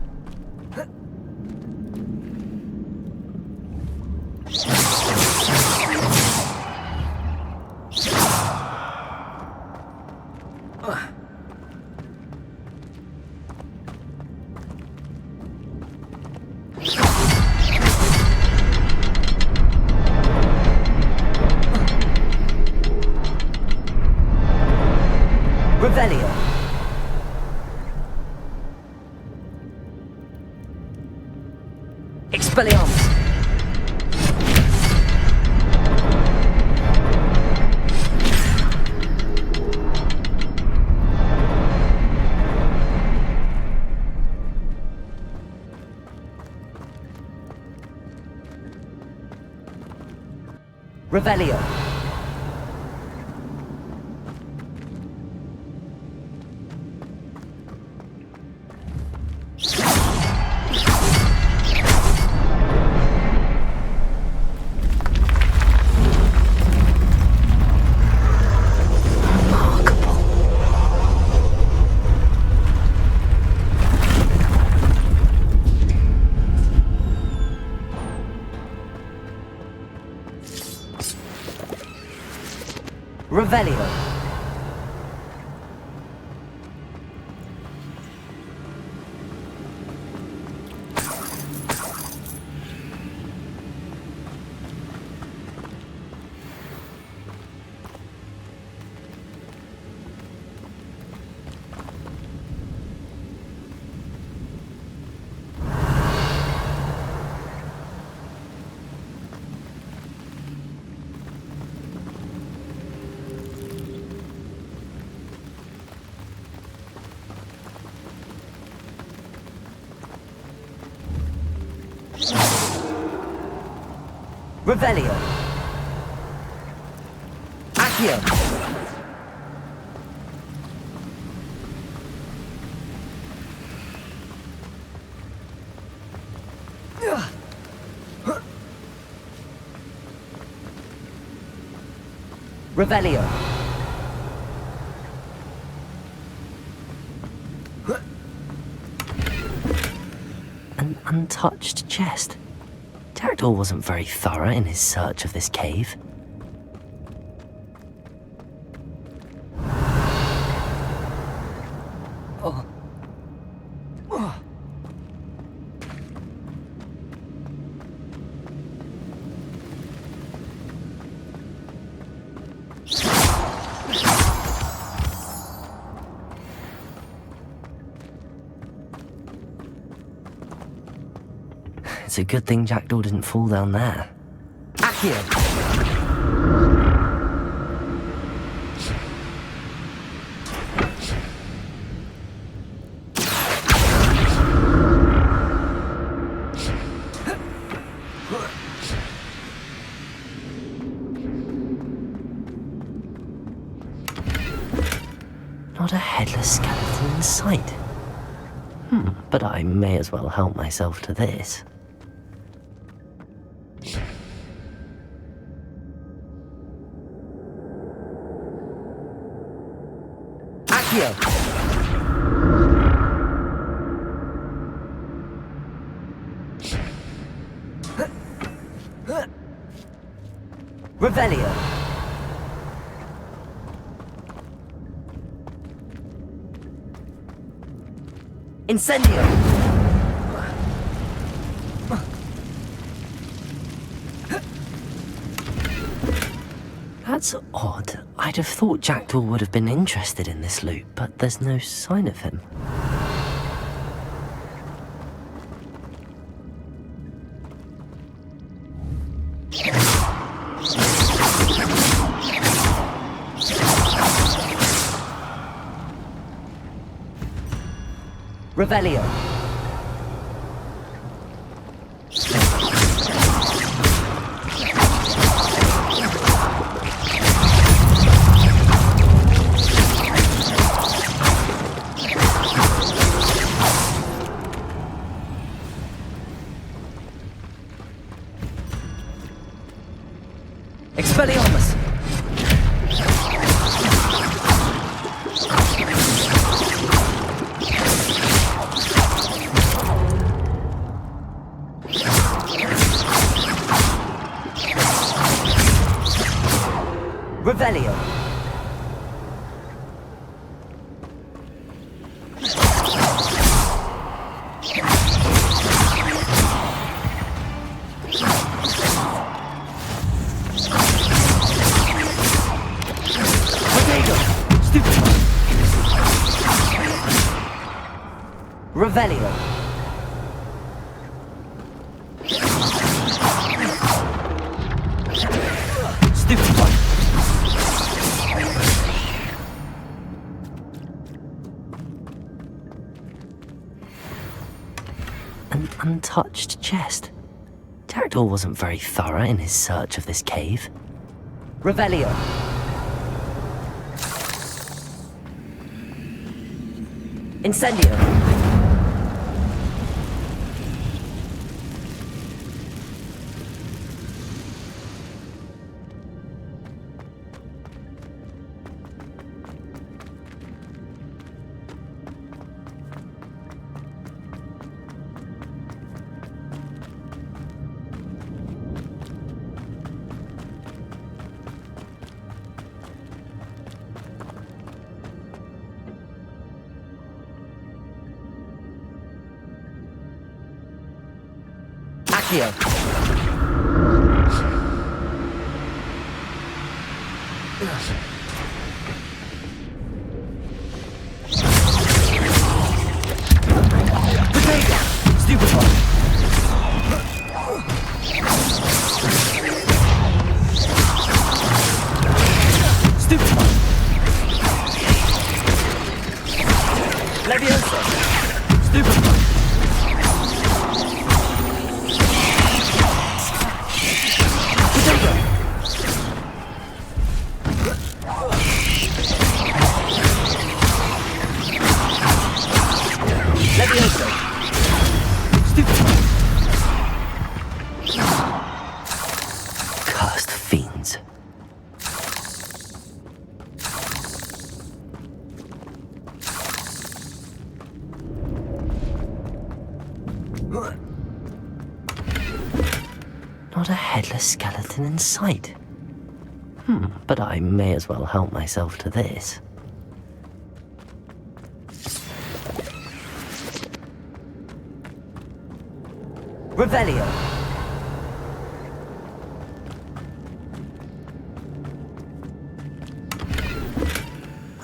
Speaker 1: Revelio. Expelliarmus. Revelio. Revelio. Revelio. Accio. Revelio. An untouched chest. Jackdaw wasn't very thorough in his search of this cave. Oh, It's a good thing Jackdaw didn't fall down there. Accio! Not a headless skeleton in sight. But I may as well help myself to this. Accio! Revelio! Incendio! That's odd. I'd have thought Jackdaw would have been interested in this loot, but there's no sign of him. Revelio. Expelliarmus. Revelio. Revelio. Stupid one. An untouched chest. Jackdaw wasn't very thorough in his search of this cave. Revelio. Incendio. Accio. Potato. Stupid one. Stupid one. Leviosa. Stupid one. Leviosa. Stupid. Cursed fiends. Not a headless skeleton in sight. But I may as well help myself to this. Revelio.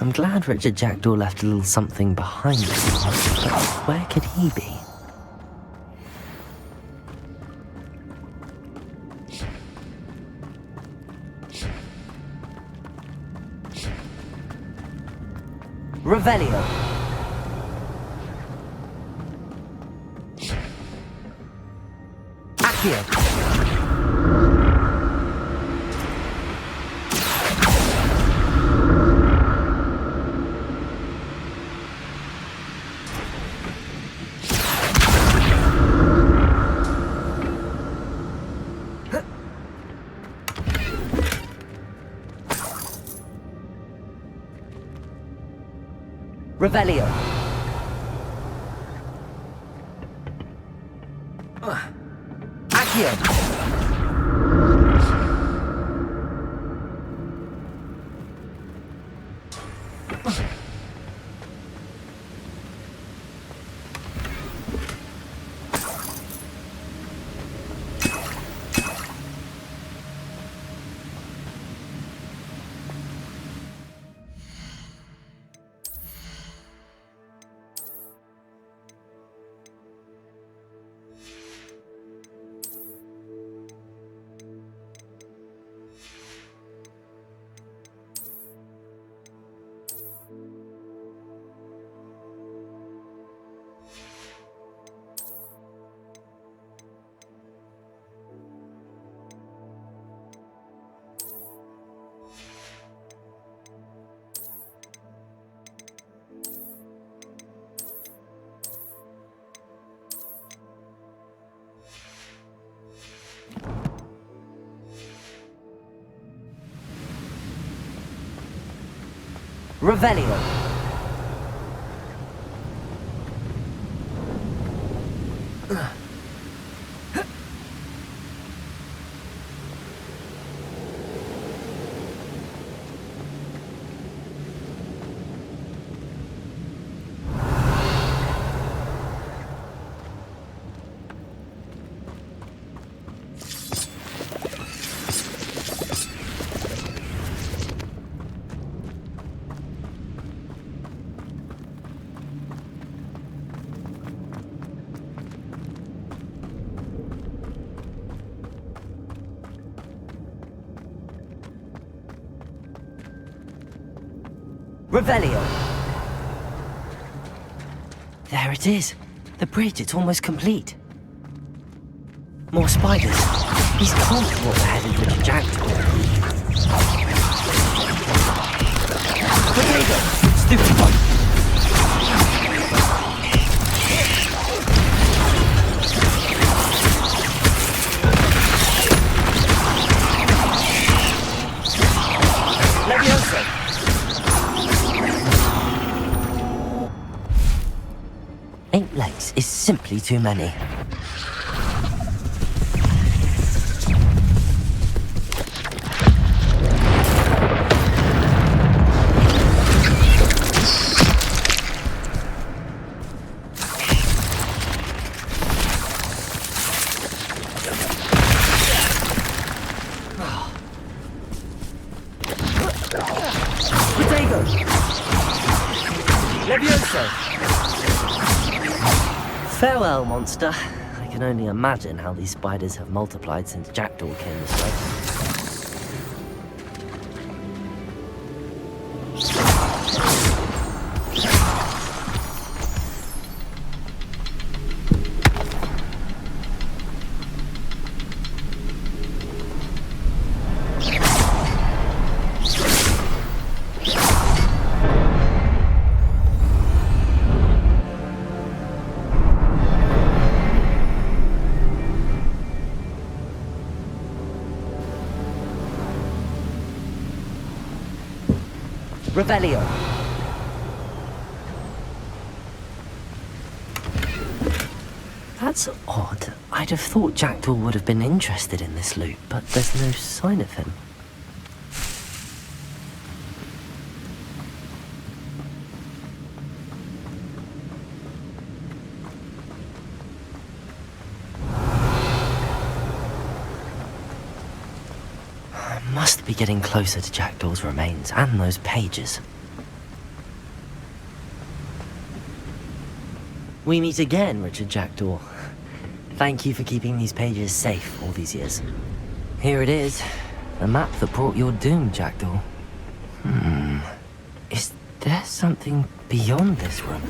Speaker 1: I'm glad Richard Jackdaw left a little something behind him, but where could he be? Revelio. Accio. Revelio. Accio. Revelio. Revelio. There it is. The bridge, it's almost complete. More spiders. These can't be what the head into the jackdaw. Potato! Stupid one! Leviosa! Eight legs is simply too many. Potato! Leviosa! Farewell, monster. I can only imagine how these spiders have multiplied since Jackdaw came this way. Revelio. That's odd. I'd have thought Jackdaw would have been interested in this loot, but there's no sign of him. Must be getting closer to Jackdaw's remains and those pages. We meet again, Richard Jackdaw. Thank you for keeping these pages safe all these years. Here it is, the map that brought your doom, Jackdaw. Is there something beyond this room.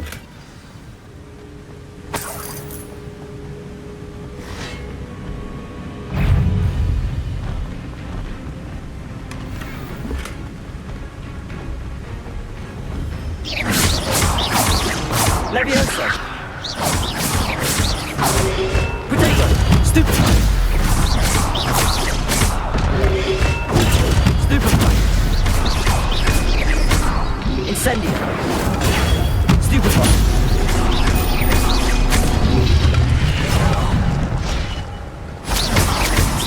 Speaker 1: Leviosa! Potato! Stupefy! Stupefy! Incendio! Stupefy!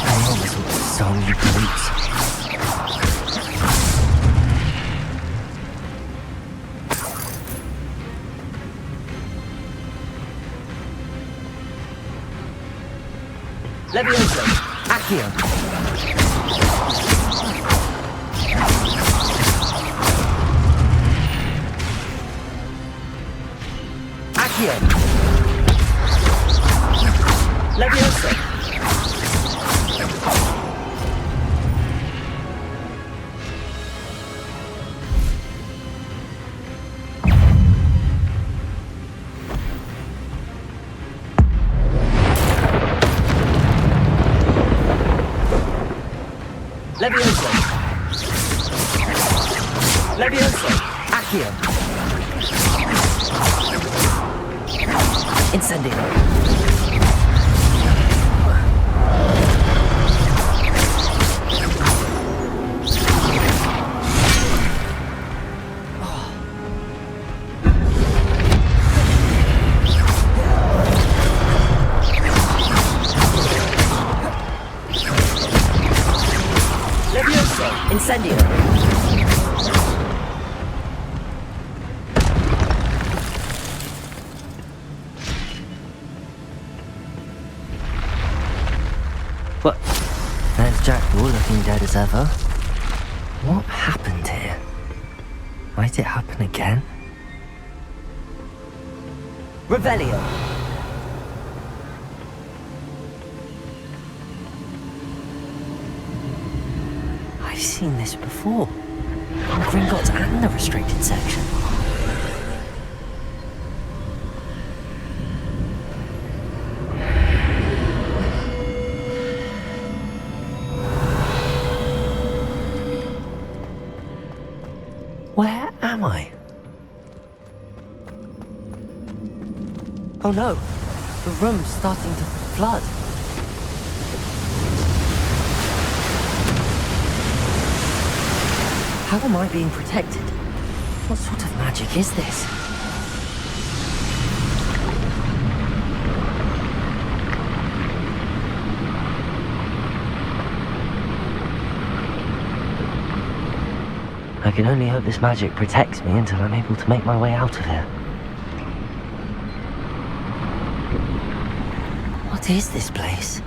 Speaker 1: I almost want to song you brutes. Leviosa! Accio! Accio! Leviosa! Leviosa! Leviosa! Accio! Incendio! Incendio! What? There's Jack Bull looking dead as ever. What happened here? Might it happen again? Revelio! I've seen this before. In Gringotts and the restricted section. Where am I? Oh no! The room's starting to flood. How am I being protected? What sort of magic is this? I can only hope this magic protects me until I'm able to make my way out of here. What is this place?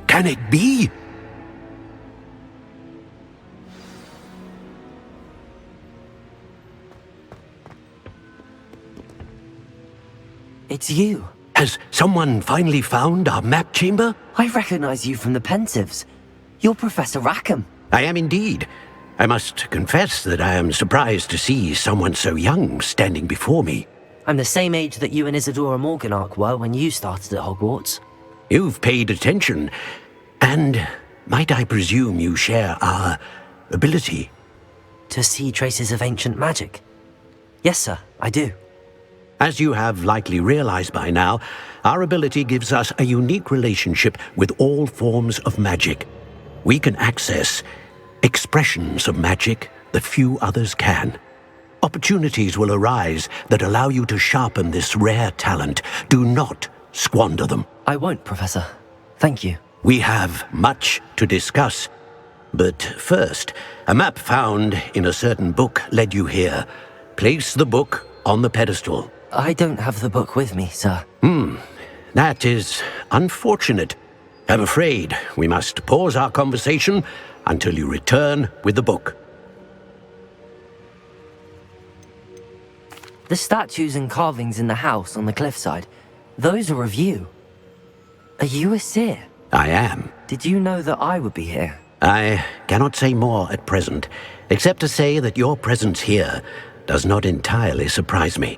Speaker 14: Can it be?
Speaker 1: It's you.
Speaker 14: Has someone finally found our map chamber?
Speaker 1: I recognize you from the Pensives. You're Professor Rackham.
Speaker 14: I am indeed. I must confess that I am surprised to see someone so young standing before me.
Speaker 1: I'm the same age that you and Isadora Morganach were when you started at Hogwarts.
Speaker 14: You've paid attention. And might I presume you share our ability?
Speaker 1: To see traces of ancient magic? Yes, sir, I do.
Speaker 14: As you have likely realized by now, our ability gives us a unique relationship with all forms of magic. We can access expressions of magic that few others can. Opportunities will arise that allow you to sharpen this rare talent. Do not squander them.
Speaker 1: I won't, Professor. Thank you.
Speaker 14: We have much to discuss. But first, a map found in a certain book led you here. Place the book on the pedestal.
Speaker 1: I don't have the book with me, sir.
Speaker 14: That is unfortunate. I'm afraid we must pause our conversation until you return with the book.
Speaker 1: The statues and carvings in the house on the cliffside, those are of you. Are you a seer?
Speaker 14: I am.
Speaker 1: Did you know that I would be here?
Speaker 14: I cannot say more at present, except to say that your presence here does not entirely surprise me.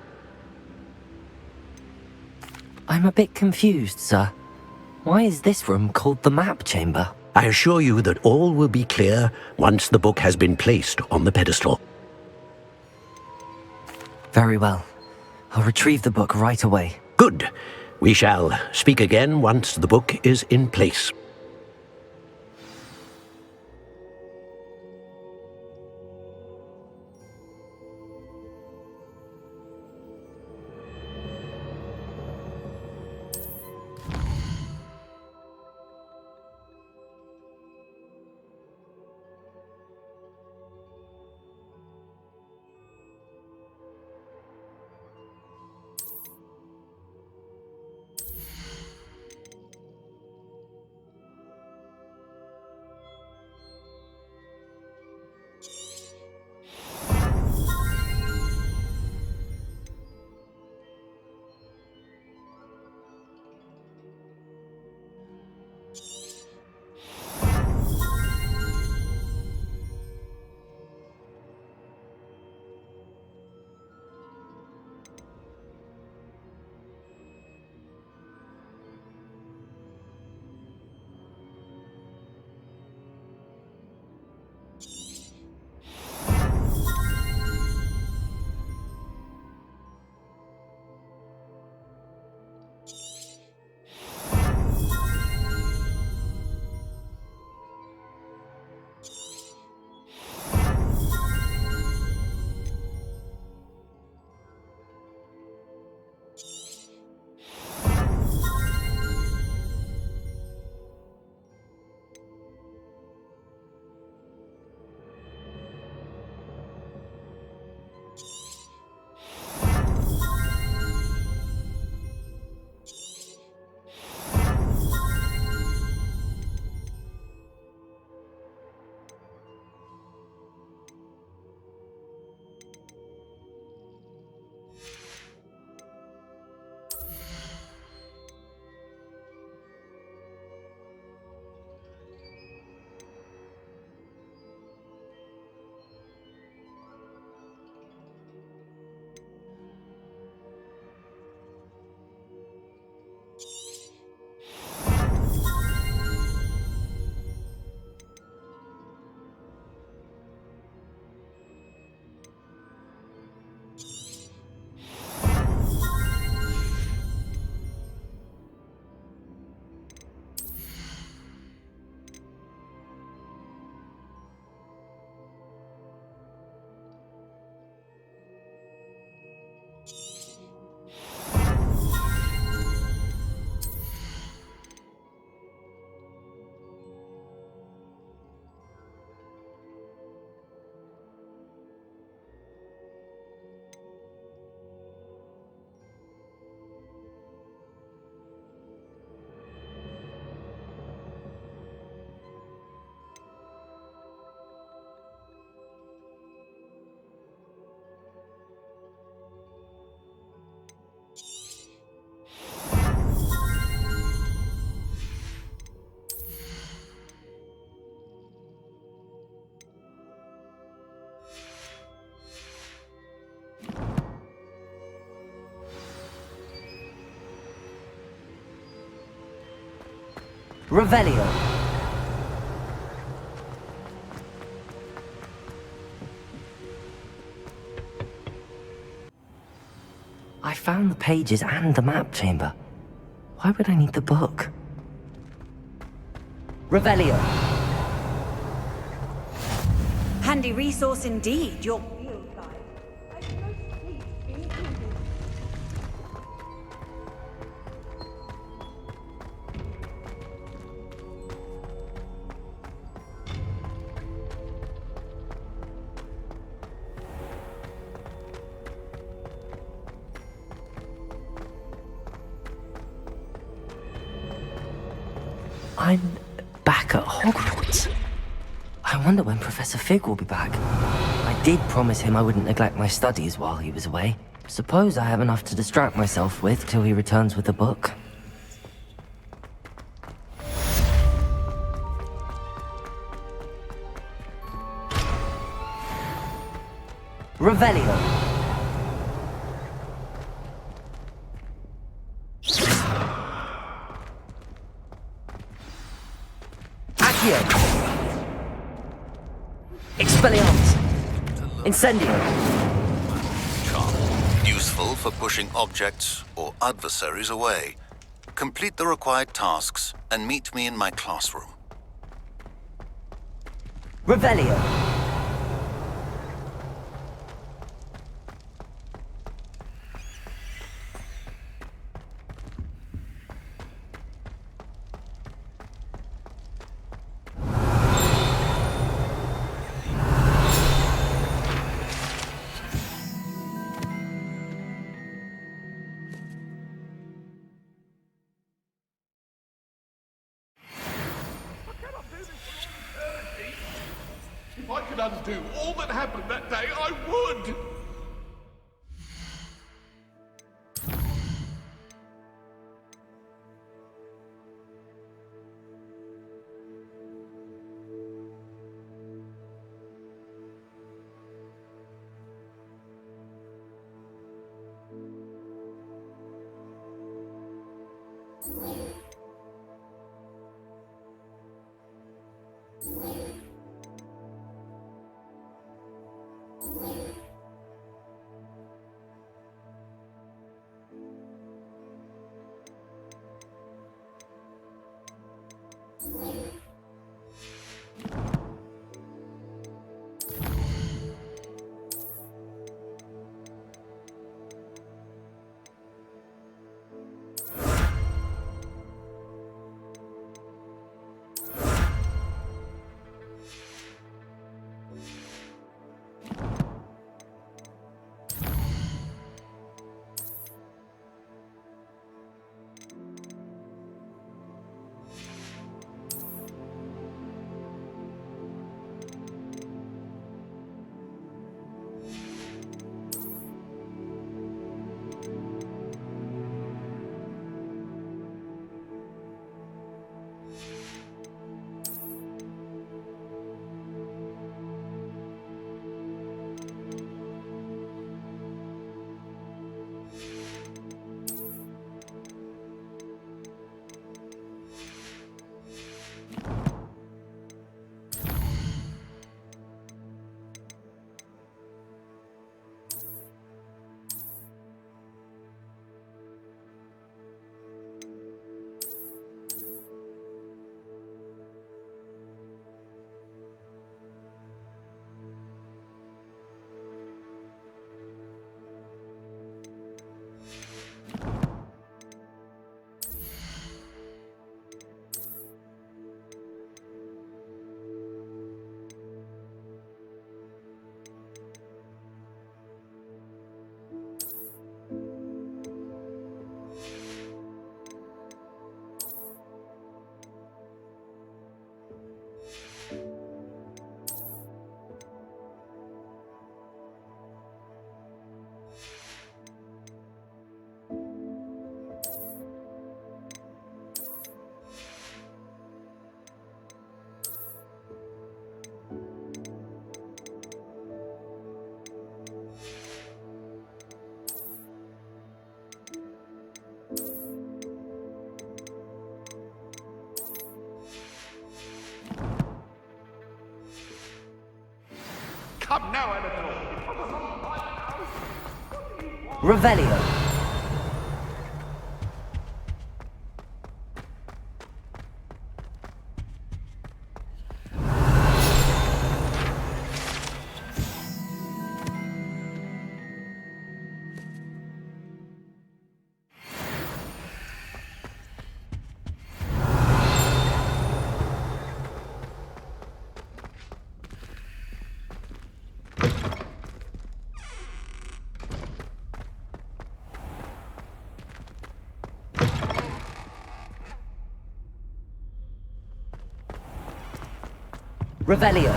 Speaker 1: I'm a bit confused, sir. Why is this room called the map chamber?
Speaker 14: I assure you that all will be clear once the book has been placed on the pedestal.
Speaker 1: Very well. I'll retrieve the book right away.
Speaker 14: Good. We shall speak again once the book is in place.
Speaker 1: Revelio. I found the pages and the map chamber. Why would I need the book? Revelio.
Speaker 12: Handy resource indeed, your
Speaker 1: I'm back at Hogwarts. I wonder when Professor Fig will be back. I did promise him I wouldn't neglect my studies while he was away. Suppose I have enough to distract myself with till he returns with the book. Revelio. Accio. Expelliarmus. Incendio.
Speaker 15: Charm. Useful for pushing objects or adversaries away. Complete the required tasks and meet me in my classroom.
Speaker 1: Revelio.
Speaker 2: If I could undo all that happened that day, I would! Come now, Anatole.
Speaker 1: Revelio. Revelio.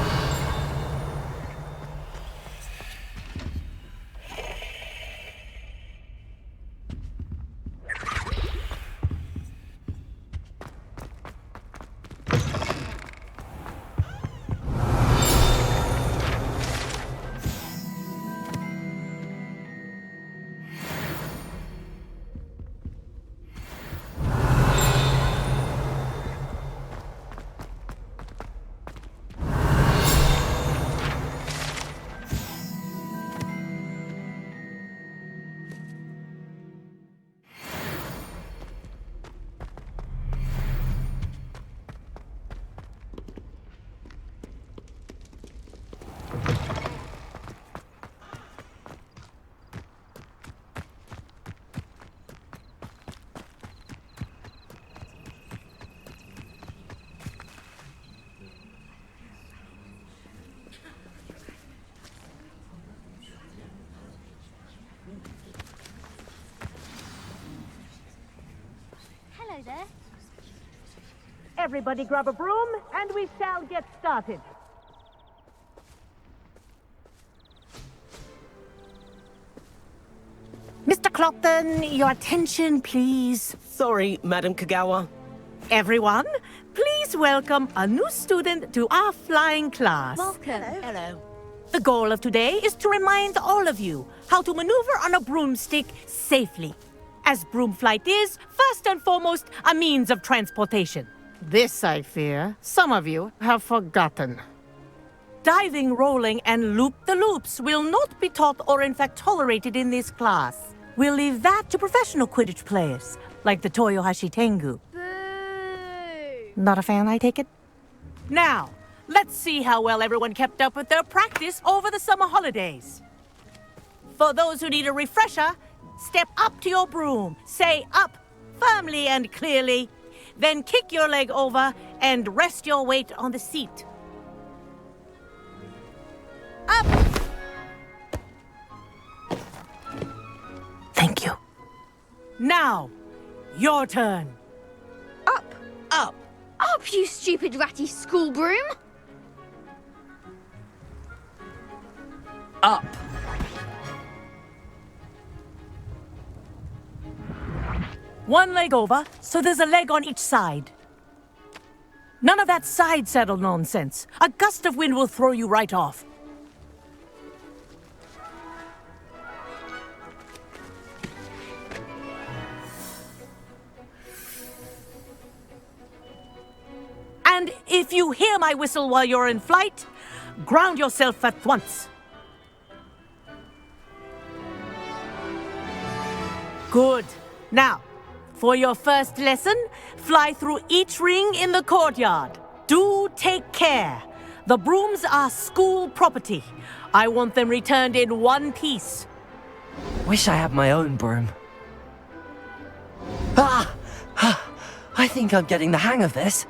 Speaker 6: Hello there.
Speaker 13: Everybody grab a broom, and we shall get started.
Speaker 16: Mr. Clopton, your attention, please.
Speaker 17: Sorry, Madam Kagawa.
Speaker 16: Everyone, please welcome a new student to our flying class.
Speaker 6: Welcome.
Speaker 17: Hello.
Speaker 16: The goal of today is to remind all of you how to maneuver on a broomstick safely, as broom flight is, first and foremost, a means of transportation. This, I fear, some of you have forgotten. Diving, rolling, and loop-the-loops will not be taught or in fact tolerated in this class. We'll leave that to professional Quidditch players, like the Toyohashi Tengu.
Speaker 6: Boo!
Speaker 16: Not a fan, I take it? Now, let's see how well everyone kept up with their practice over the summer holidays. For those who need a refresher, step up to your broom, say up firmly and clearly, then kick your leg over and rest your weight on the seat. Up! Thank you. Now, your turn.
Speaker 6: Up!
Speaker 17: Up!
Speaker 6: Up, you stupid ratty school broom!
Speaker 1: Up.
Speaker 16: One leg over, so there's a leg on each side. None of that side saddle nonsense. A gust of wind will throw you right off. And if you hear my whistle while you're in flight, ground yourself at once. Good. Now, for your first lesson, fly through each ring in the courtyard. Do take care. The brooms are school property. I want them returned in one piece.
Speaker 1: Wish I had my own broom. Ah! I think I'm getting the hang of this.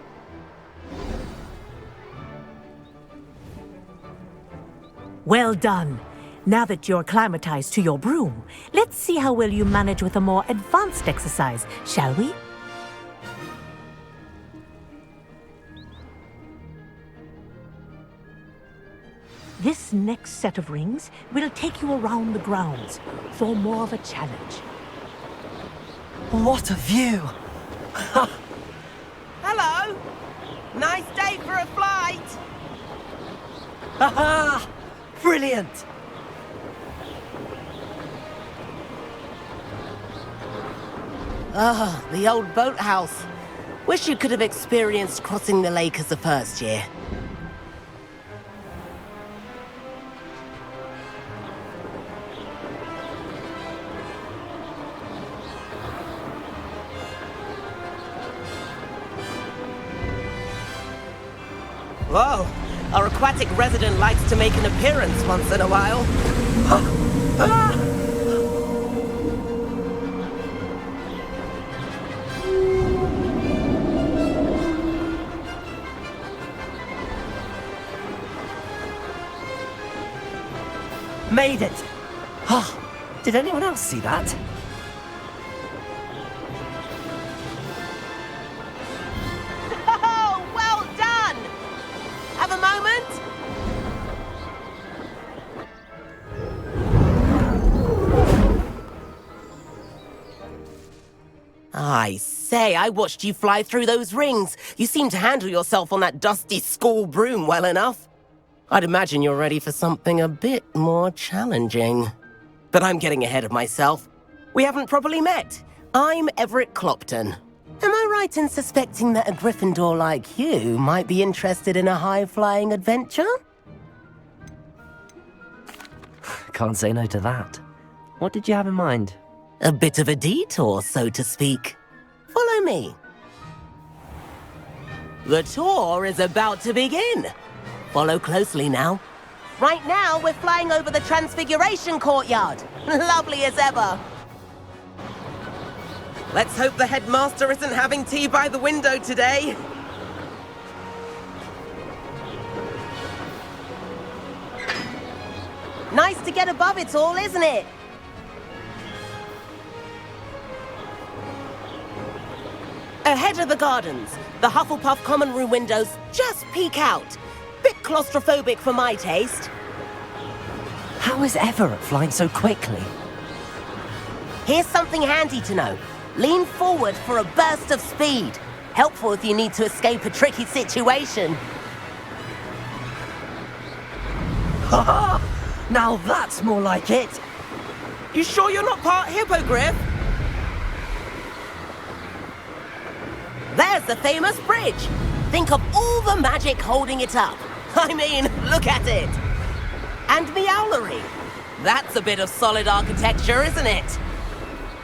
Speaker 16: Well done. Now that you're acclimatized to your broom, let's see how well you manage with a more advanced exercise, shall we? This next set of rings will take you around the grounds for more of a challenge.
Speaker 1: What a view!
Speaker 17: Hello! Nice day for a flight!
Speaker 1: Aha! Brilliant!
Speaker 17: Ah, the old boathouse. Wish you could have experienced crossing the lake as a first year. Whoa, our aquatic resident likes to make an appearance once in a while.
Speaker 1: Made it! Oh, did anyone else see that?
Speaker 17: Oh, well done! Have a moment? I say, I watched you fly through those rings. You seem to handle yourself on that dusty school broom well enough. I'd imagine you're ready for something a bit more challenging. But I'm getting ahead of myself. We haven't properly met. I'm Everett Clopton. Am I right in suspecting that a Gryffindor like you might be interested in a high-flying adventure?
Speaker 1: Can't say no to that. What did you have in mind?
Speaker 17: A bit of a detour, so to speak. Follow me. The tour is about to begin. Follow closely now. Right now, we're flying over the Transfiguration Courtyard. Lovely as ever. Let's hope the headmaster isn't having tea by the window today. Nice to get above it all, isn't it? Ahead of the gardens, the Hufflepuff common room windows just peek out. Bit claustrophobic for my taste.
Speaker 1: How is Everett flying so quickly?
Speaker 17: Here's something handy to know. Lean forward for a burst of speed. Helpful if you need to escape a tricky situation.
Speaker 1: Ha! Now that's more like it.
Speaker 17: You sure you're not part hippogriff? There's the famous bridge. Think of all the magic holding it up. I mean, look at it. And the owlery. That's a bit of solid architecture, isn't it?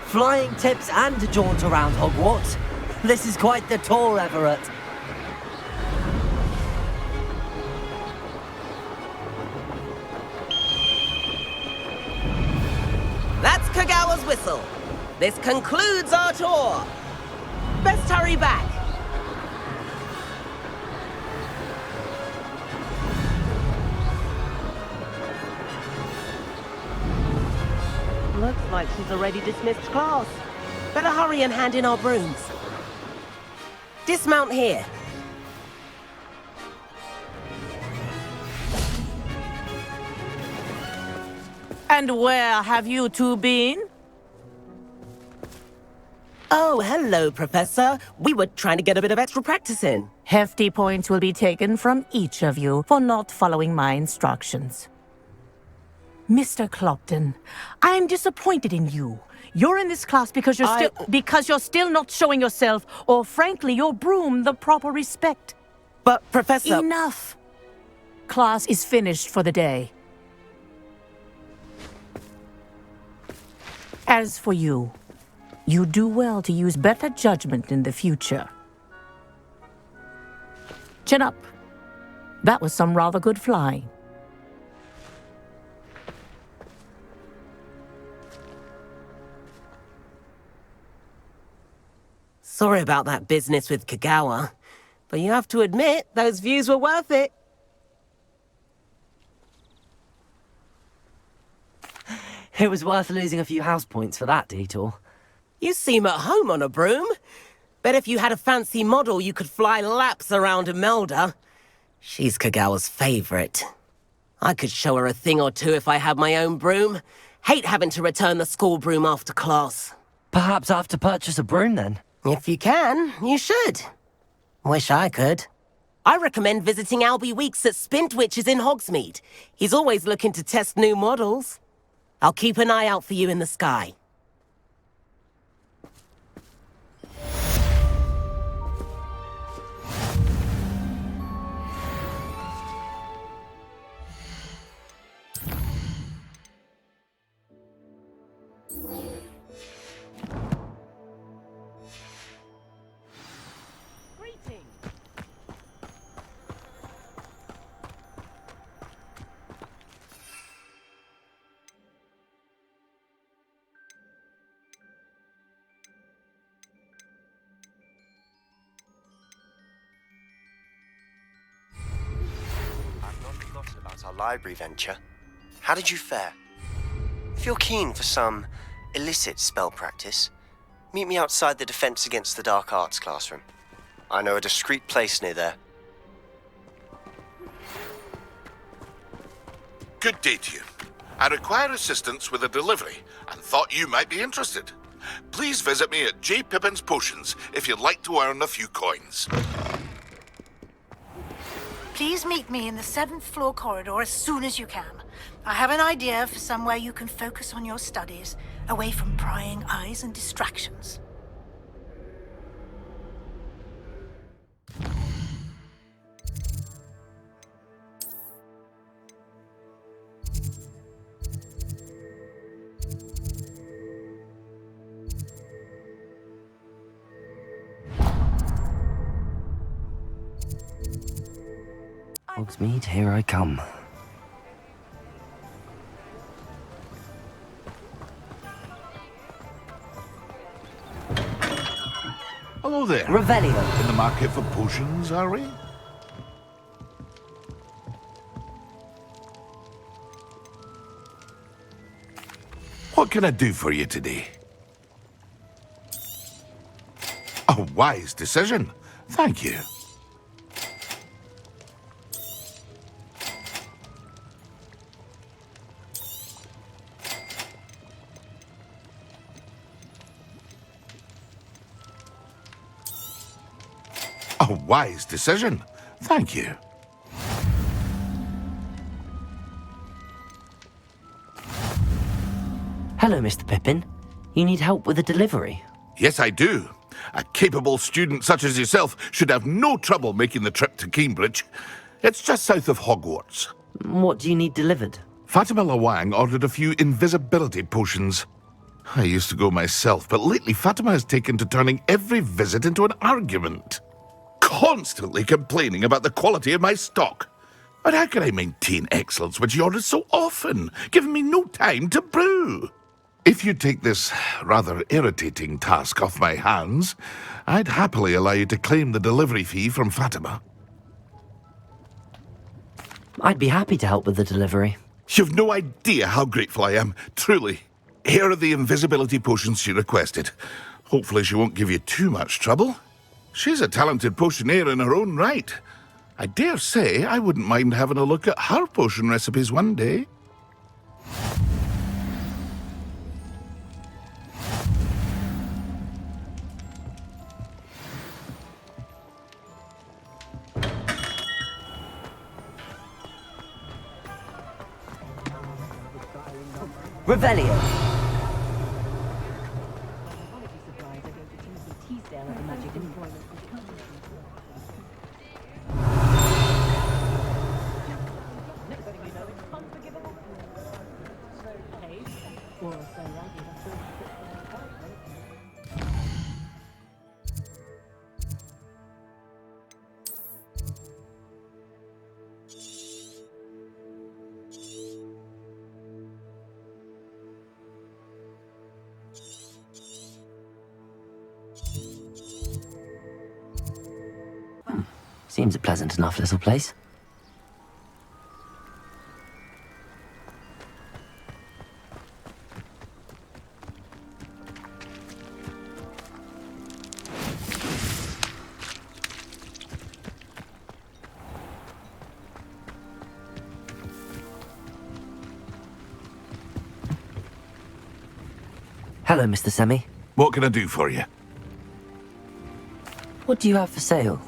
Speaker 1: Flying tips and a jaunt around Hogwarts. This is quite the tour, Everett.
Speaker 17: That's Kagawa's whistle. This concludes our tour. Best hurry back. Looks like she's already dismissed class. Better hurry and hand in our brooms. Dismount here.
Speaker 16: And where have you two been?
Speaker 17: Oh, hello, Professor. We were trying to get a bit of extra practice in.
Speaker 16: Hefty points will be taken from each of you for not following my instructions. Mr. Clopton, I am disappointed in you. You're in this class because you're still not showing yourself, or frankly, your broom the proper respect.
Speaker 17: But, Professor...
Speaker 16: Enough! Class is finished for the day. As for you, you do well to use better judgment in the future. Chin up. That was some rather good flying.
Speaker 17: Sorry about that business with Kagawa, but you have to admit, those views were worth it.
Speaker 1: It was worth losing a few house points for that detour.
Speaker 17: You seem at home on a broom. Bet if you had a fancy model, you could fly laps around Imelda. She's Kagawa's favorite. I could show her a thing or two if I had my own broom. Hate having to return the school broom after class.
Speaker 1: Perhaps I have to purchase a broom then?
Speaker 17: If you can, you should. Wish I could. I recommend visiting Albie Weeks at Spintwitches in Hogsmeade. He's always looking to test new models. I'll keep an eye out for you in the sky.
Speaker 18: Our library venture. How did you fare? If you're keen for some illicit spell practice, meet me outside the Defense Against the Dark Arts classroom. I know a discreet place near there.
Speaker 2: Good day to you. I require assistance with a delivery and thought you might be interested. Please visit me at J. Pippin's Potions if you'd like to earn a few coins.
Speaker 19: Please meet me in the 7th floor corridor as soon as you can. I have an idea for somewhere you can focus on your studies, away from prying eyes and distractions.
Speaker 1: Hogsmeade, here I come.
Speaker 2: Hello there.
Speaker 1: Revelio.
Speaker 2: In the market for potions, are we? What can I do for you today? A wise decision. Thank you. A wise decision. Thank you.
Speaker 1: Hello, Mr. Pippin. You need help with a delivery?
Speaker 2: Yes, I do. A capable student such as yourself should have no trouble making the trip to Cambridge. It's just south of Hogwarts.
Speaker 1: What do you need delivered?
Speaker 2: Fatima Lawang ordered a few invisibility potions. I used to go myself, but lately Fatima has taken to turning every visit into an argument. Constantly complaining about the quality of my stock. But how can I maintain excellence when she orders so often, giving me no time to brew? If you take this rather irritating task off my hands, I'd happily allow you to claim the delivery fee from Fatima.
Speaker 1: I'd be happy to help with the delivery.
Speaker 2: You've no idea how grateful I am, truly. Here are the invisibility potions she requested. Hopefully she won't give you too much trouble. She's a talented potioneer in her own right. I dare say I wouldn't mind having a look at her potion recipes one day.
Speaker 1: Revelio. Seems a pleasant enough little place. Hello, Mr. Semi.
Speaker 2: What can I do for you?
Speaker 1: What do you have for sale?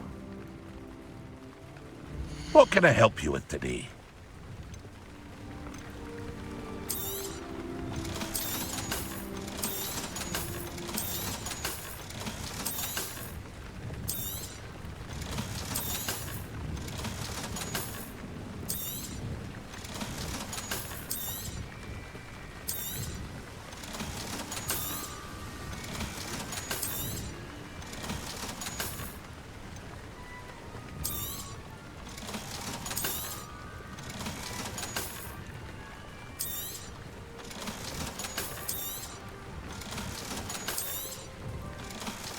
Speaker 2: What can I help you with today?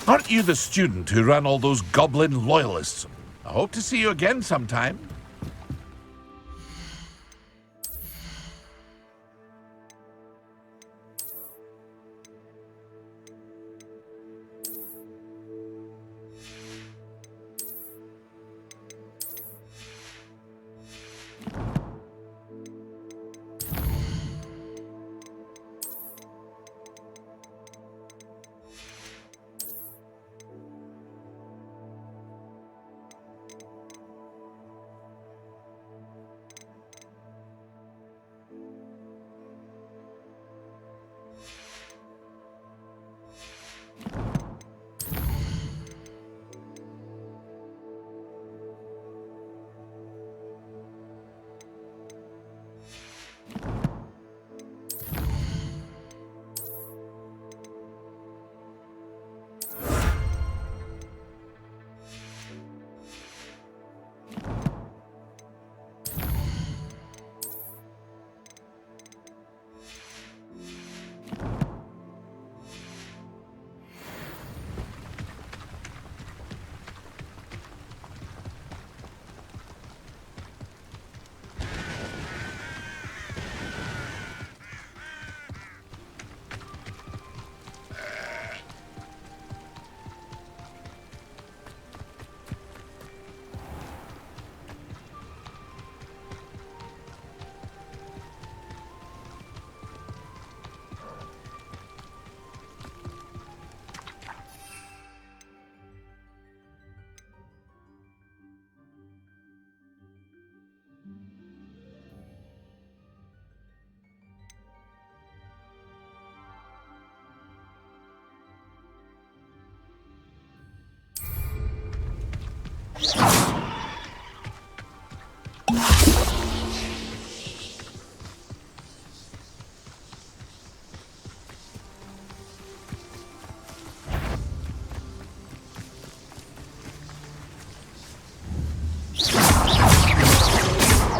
Speaker 2: Aren't you the student who ran all those goblin loyalists? I hope to see you again sometime.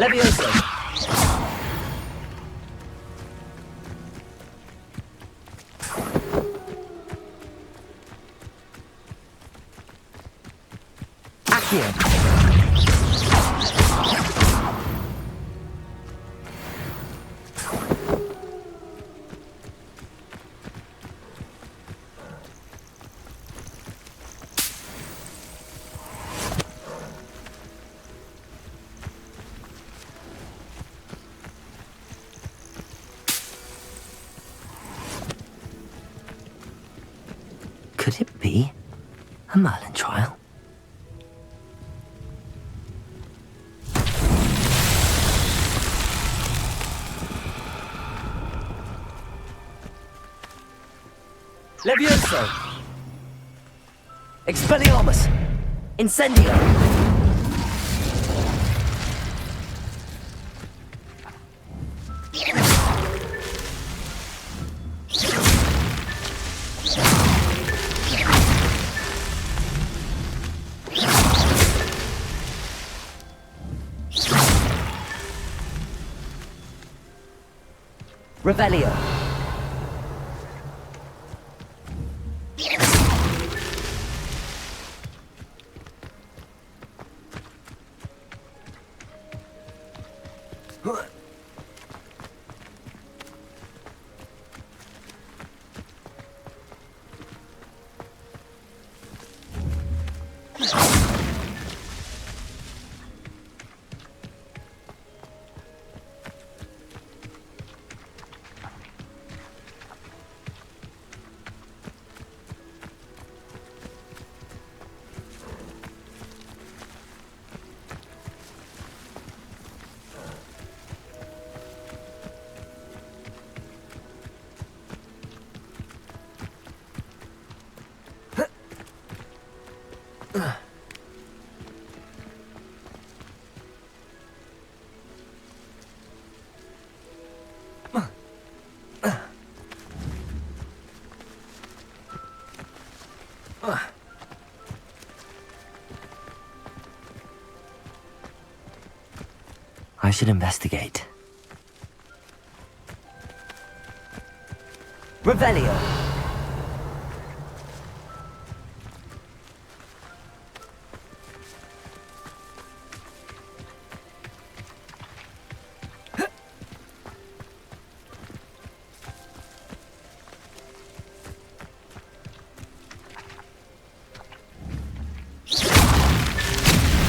Speaker 17: Levioso! Accio!
Speaker 1: Could it be a Merlin trial?
Speaker 17: Levioso! Expelliarmus! Incendio! Revelio.
Speaker 1: I should investigate.
Speaker 17: Revelio.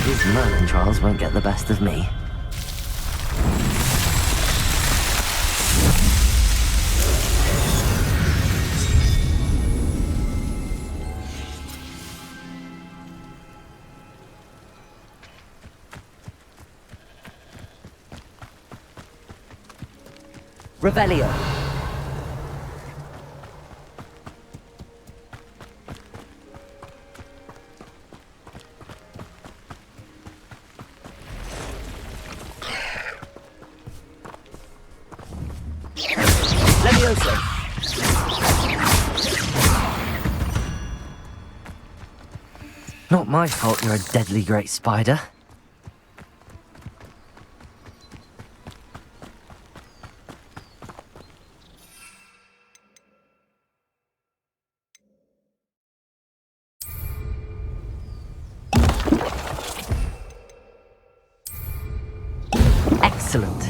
Speaker 1: These Merlin trials won't get the best of me.
Speaker 17: Revelio. Levioso.
Speaker 1: Not my fault you're a deadly great spider. Excellent.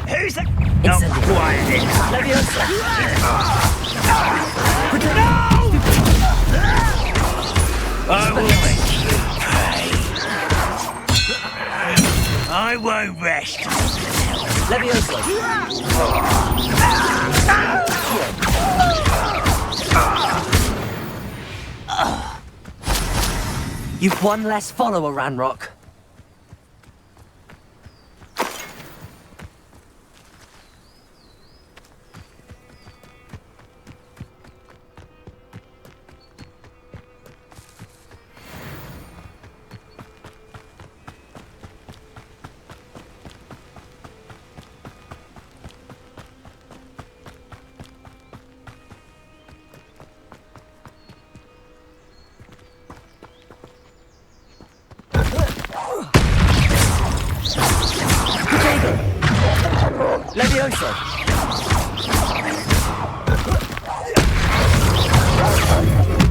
Speaker 4: Who's the... Not quiet in
Speaker 17: Levioso.
Speaker 4: I will make you pay. I won't rest.
Speaker 17: You've one less follower, Ranrock.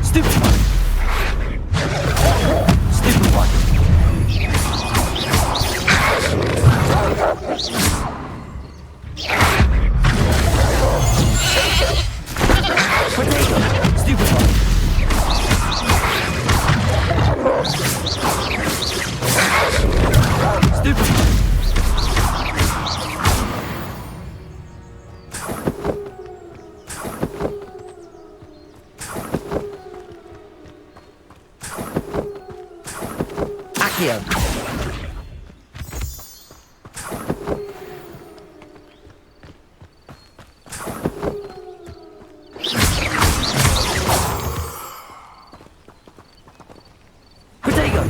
Speaker 1: Stupid one. Stupid one. Potato. Stupid one. Stupid one. Accio. Protego.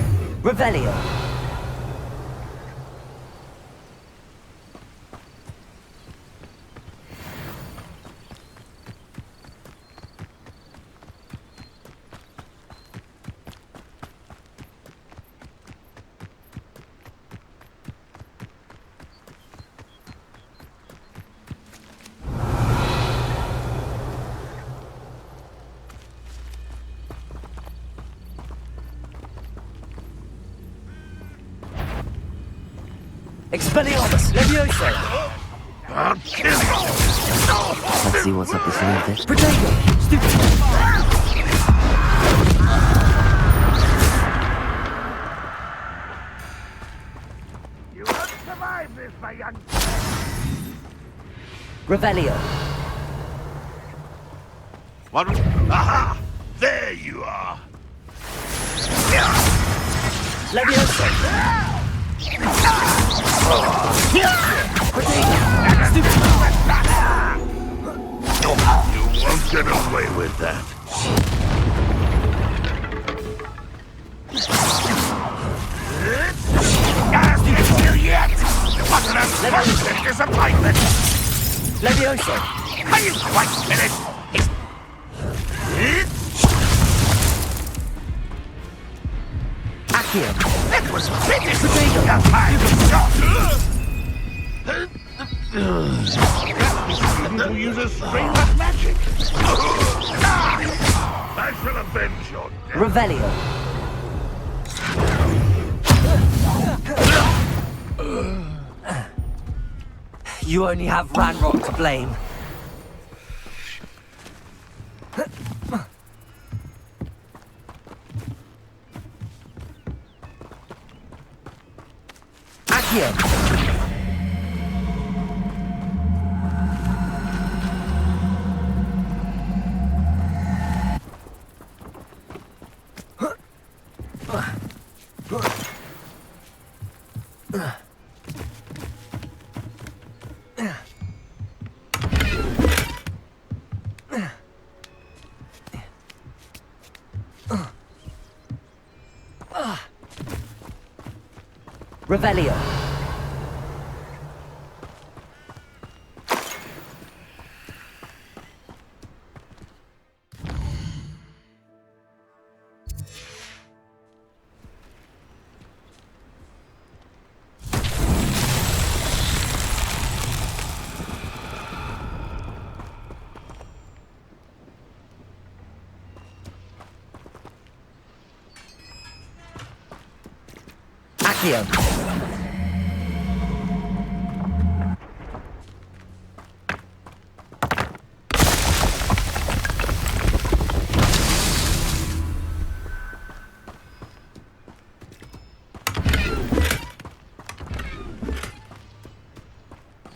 Speaker 1: Revelio. Expelliarmus, Levioso!
Speaker 2: I'll kill you!
Speaker 1: Let's see what's up the sleeve this.
Speaker 2: Protego!
Speaker 1: Stupid!
Speaker 4: You won't survive this, my young...
Speaker 1: Revelio.
Speaker 2: What? Aha! There you are!
Speaker 1: Levioso!
Speaker 2: You won't get away with that. Can't get you yet! What an unfortunate disappointment!
Speaker 1: Levioso!
Speaker 2: Are you quite finished?
Speaker 1: Accio!
Speaker 2: That was pitiful! You use a strain of magic! I shall avenge your death!
Speaker 1: Revelio. You only have Ranrock to blame. Accio. Revelio. Accio.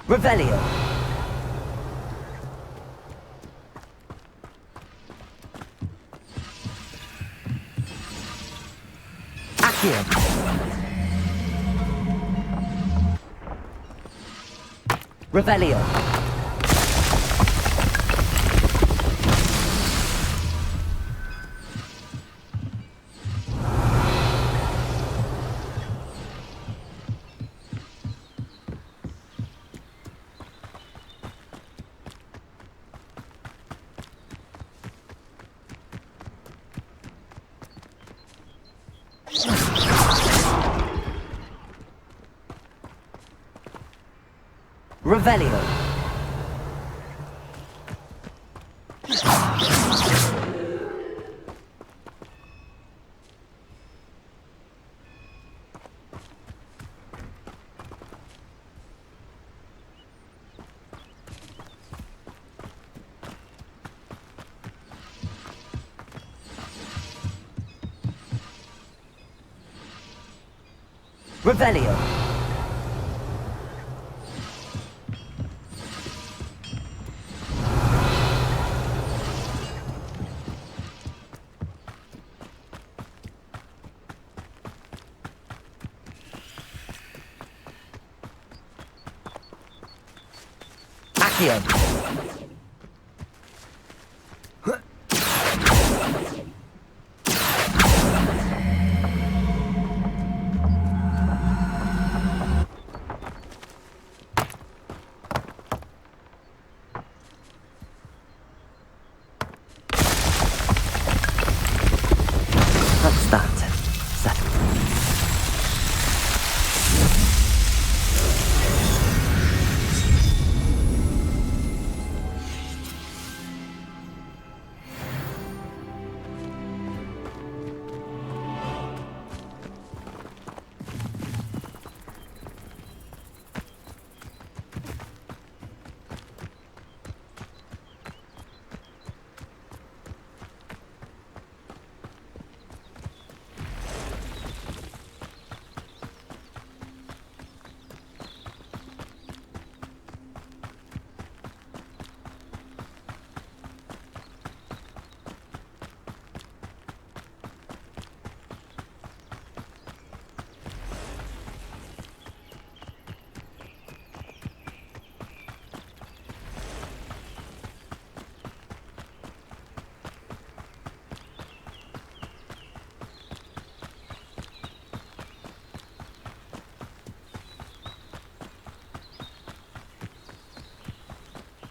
Speaker 1: Revelio. Accio. Revelio. Revelio. Revelio. Accio. That's that. Settled.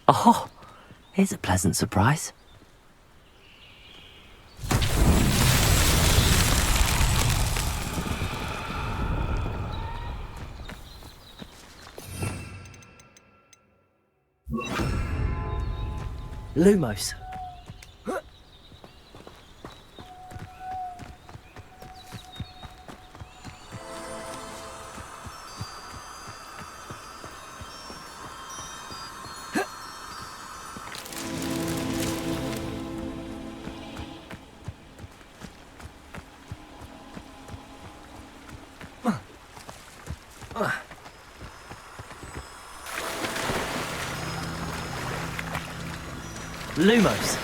Speaker 1: Oh, here's a pleasant surprise. Lumos. Lumos.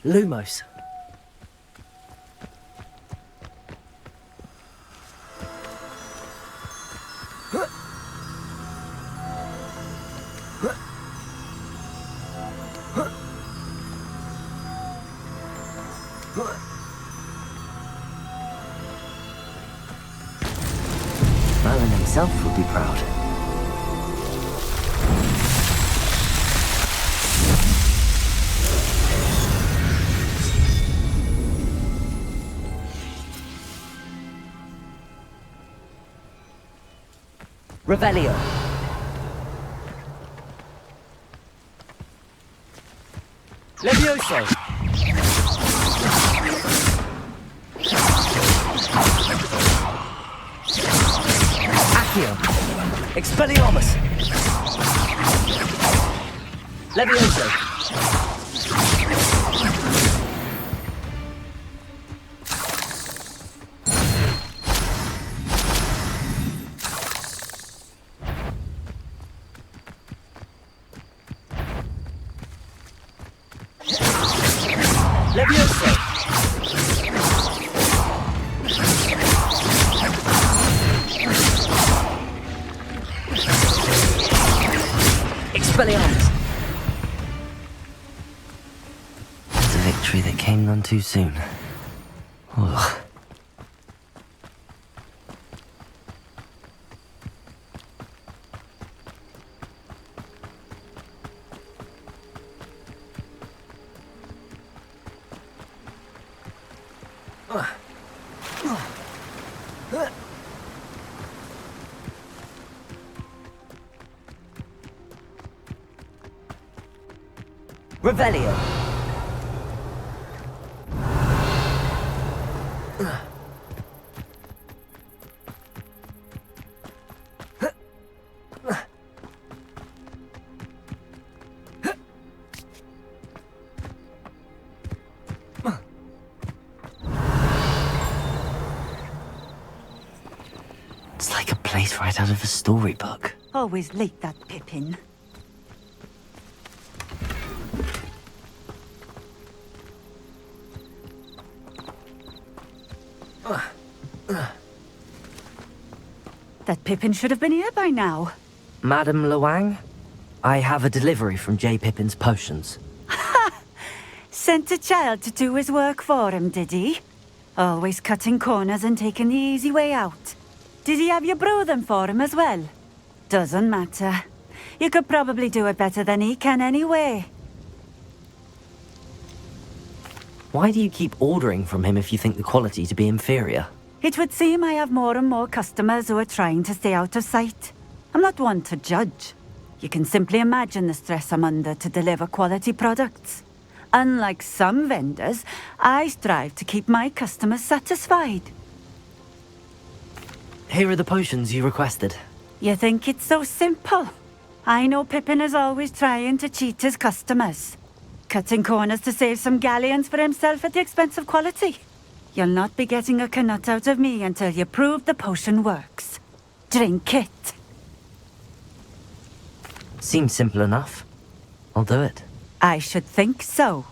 Speaker 1: Lumos. Merlin himself would be proud. Revelio. Levioso. Accio. Expelliarmus. Levioso. Levioso. none too soon. Ugh. Revelio. It's like a place right out of a storybook.
Speaker 20: Always late, that Pippin. That Pippin should have been here by now.
Speaker 1: Madame Luang, I have a delivery from J. Pippin's potions.
Speaker 20: Sent a child to do his work for him, did he? Always cutting corners and taking the easy way out. Did he have you brew them for him as well? Doesn't matter. You could probably do it better than he can anyway.
Speaker 1: Why do you keep ordering from him if you think the quality to be inferior?
Speaker 20: It would seem I have more and more customers who are trying to stay out of sight. I'm not one to judge. You can simply imagine the stress I'm under to deliver quality products. Unlike some vendors, I strive to keep my customers satisfied.
Speaker 1: Here are the potions you requested.
Speaker 20: You think it's so simple? I know Pippin is always trying to cheat his customers. Cutting corners to save some galleons for himself at the expense of quality. You'll not be getting a canut out of me until you prove the potion works. Drink it.
Speaker 1: Seems simple enough. I'll do it.
Speaker 20: I should think so.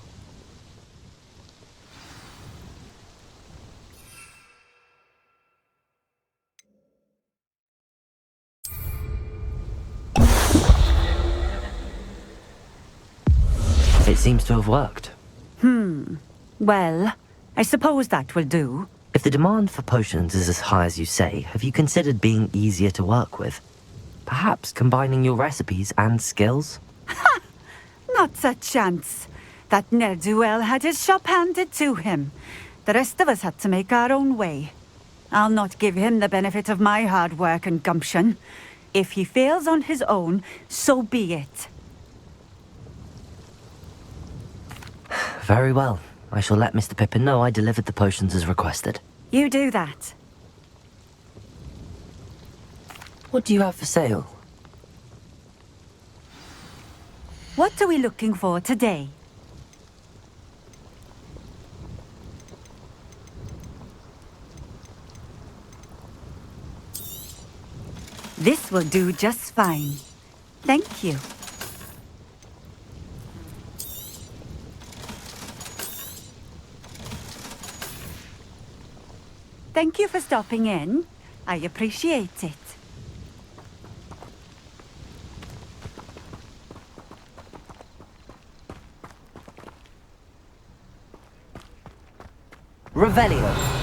Speaker 1: It seems to have worked.
Speaker 20: Well, I suppose that will do.
Speaker 1: If the demand for potions is as high as you say, have you considered being easier to work with? Perhaps combining your recipes and skills?
Speaker 20: Not a chance. That ne'er-do-well had his shop handed to him. The rest of us had to make our own way. I'll not give him the benefit of my hard work and gumption. If he fails on his own, so be it.
Speaker 1: Very well. I shall let Mr. Pippin know I delivered the potions as requested.
Speaker 20: You do that.
Speaker 1: What do you have for sale?
Speaker 20: What are we looking for today? This will do just fine. Thank you. Thank you for stopping in. I appreciate it.
Speaker 1: Revelio.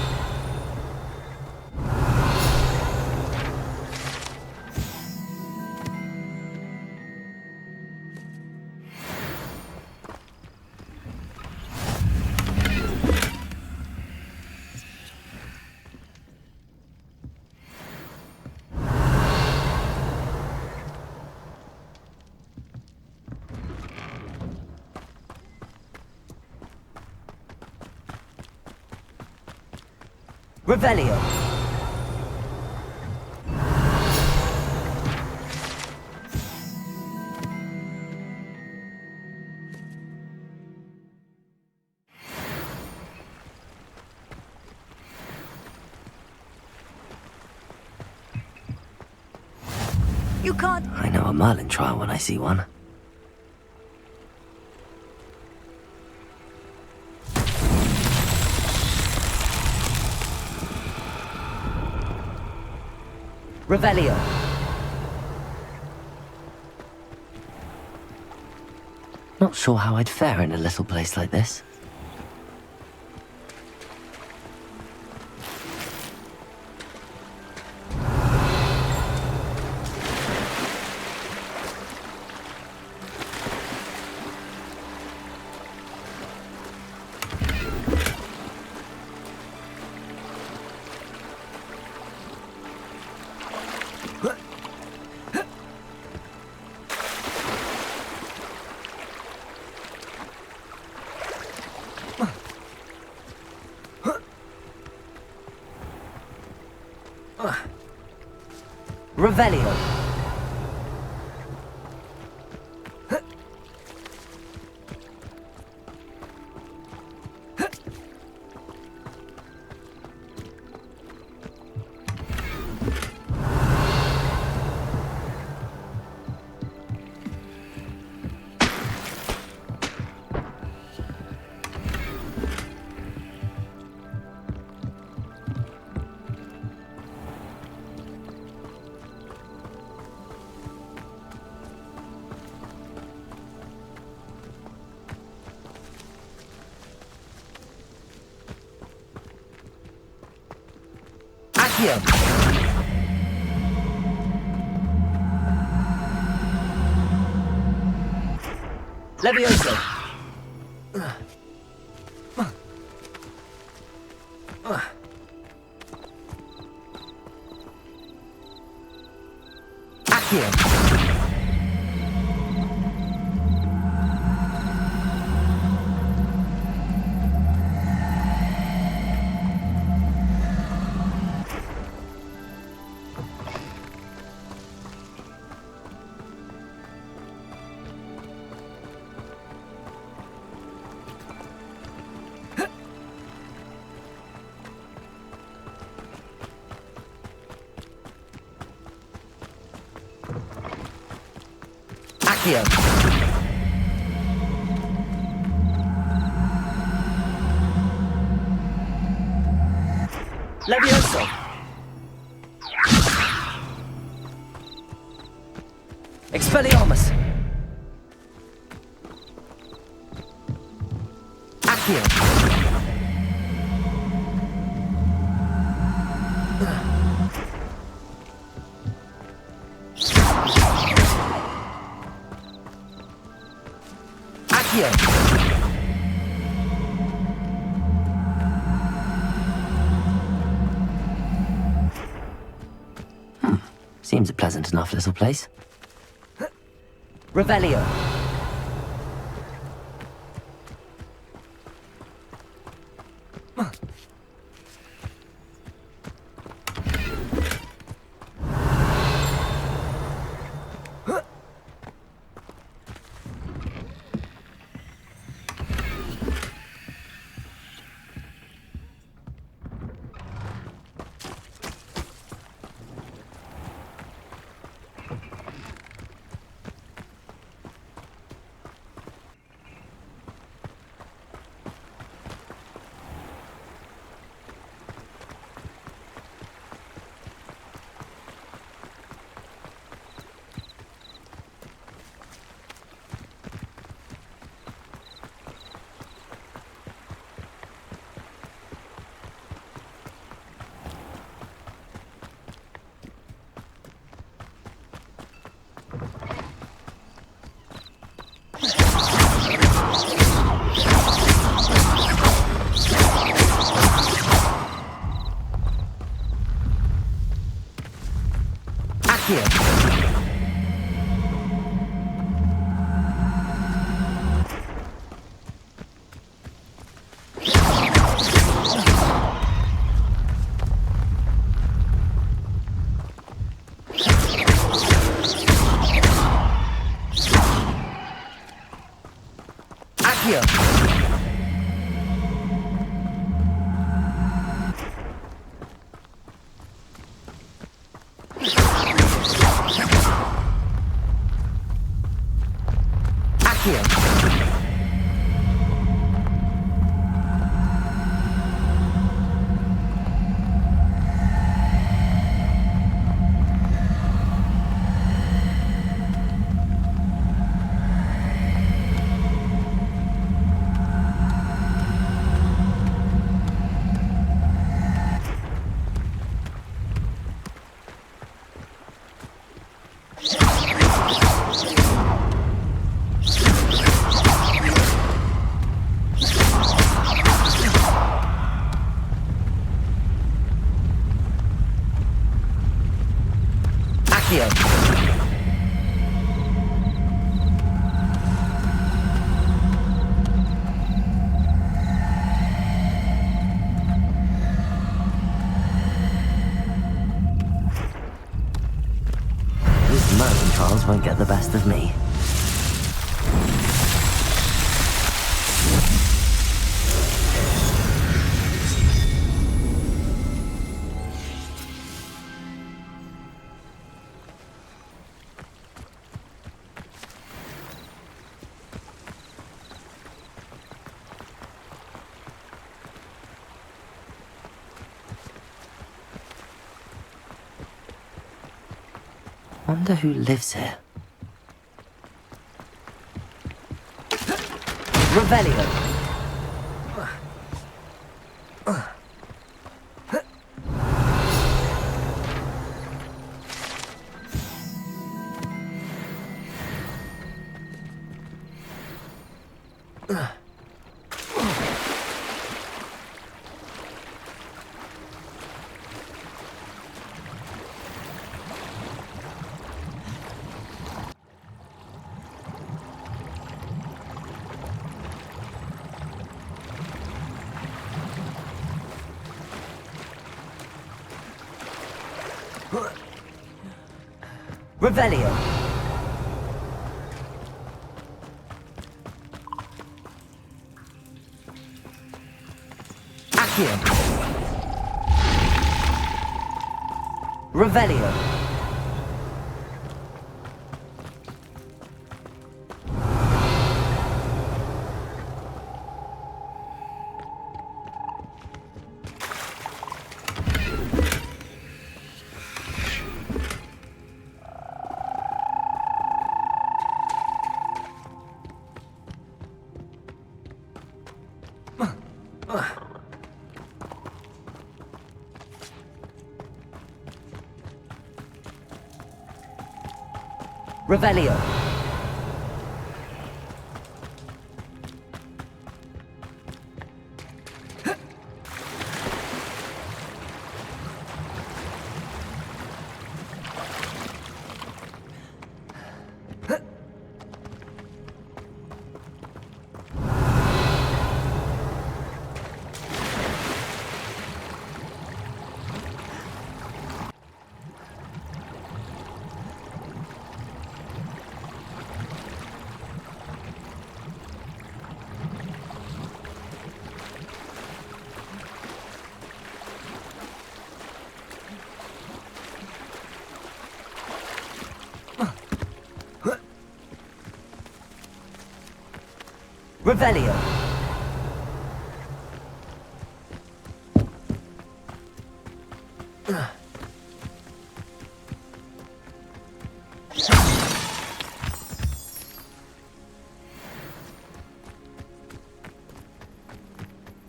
Speaker 1: Revelio.
Speaker 20: You can't...
Speaker 1: I know a Merlin trial when I see one. Revelio. Not sure how I'd fare in a little place like this. Revelio. Accio. Levioso. Accio. Accio. Levioso. Expelliarmus. Accio. Accio. Seems a pleasant enough little place. Revelio. Accio. These American trials won't get the best of me. Wonder who lives here. Revelio. Revelio. Accio. Revelio. Revelio. Revelio.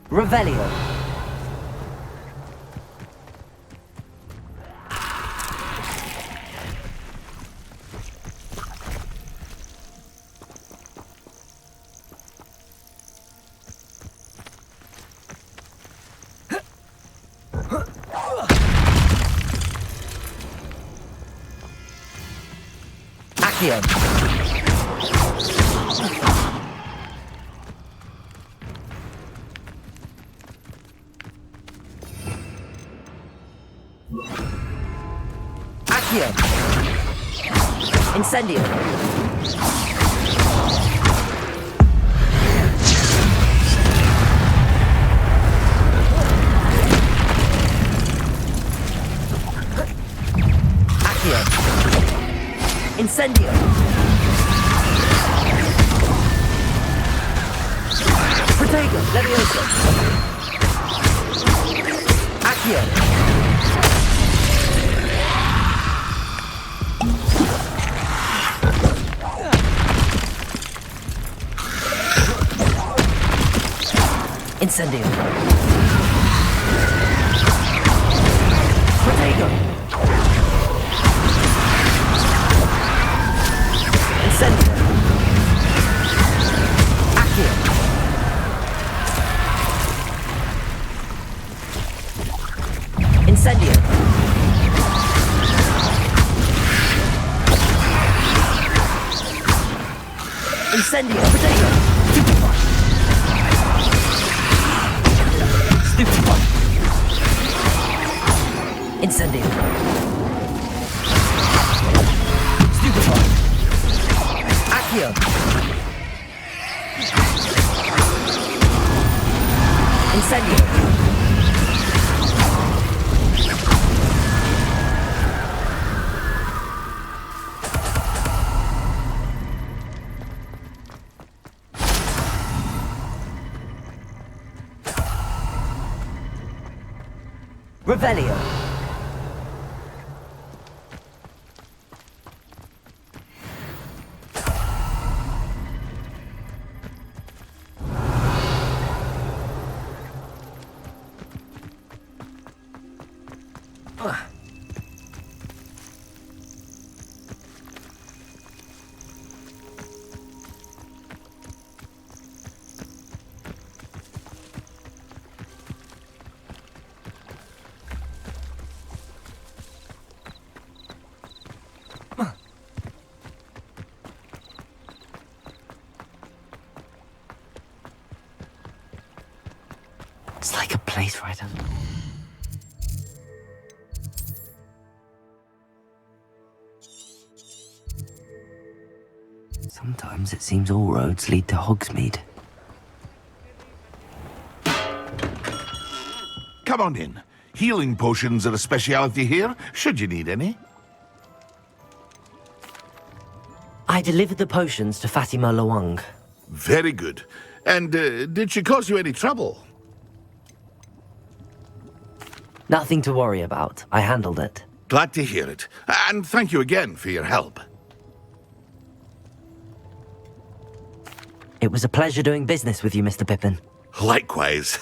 Speaker 1: Revelio. Accio. Accio. Incendio. Accio. Incendio. Protego. Levioso. Accio. Incendio. Protego. Incendio. Accio. Incendio. Incendio! Potato! Stupefy! Stupefy! Incendio! Stupefy! Accio! Incendio! Revelio. It's like a place right under. Sometimes it seems all roads lead to Hogsmeade.
Speaker 2: Come on in. Healing potions are a speciality here, should you need any.
Speaker 1: I delivered the potions to Fatima Lawang.
Speaker 2: Very good. And did she cause you any trouble?
Speaker 1: Nothing to worry about. I handled it.
Speaker 2: Glad to hear it. And thank you again for your help.
Speaker 1: It was a pleasure doing business with you, Mr. Pippin.
Speaker 2: Likewise.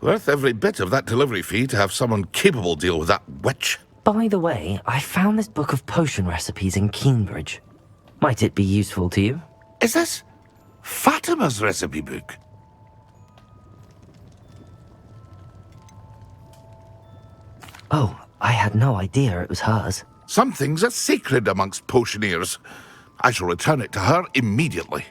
Speaker 2: Worth every bit of that delivery fee to have someone capable deal with that witch.
Speaker 1: By the way, I found this book of potion recipes in Keenbridge. Might it be useful to you?
Speaker 2: Is this Fatima's recipe book?
Speaker 1: Oh, I had no idea it was hers.
Speaker 2: Some things are sacred amongst potioneers. I shall return it to her immediately.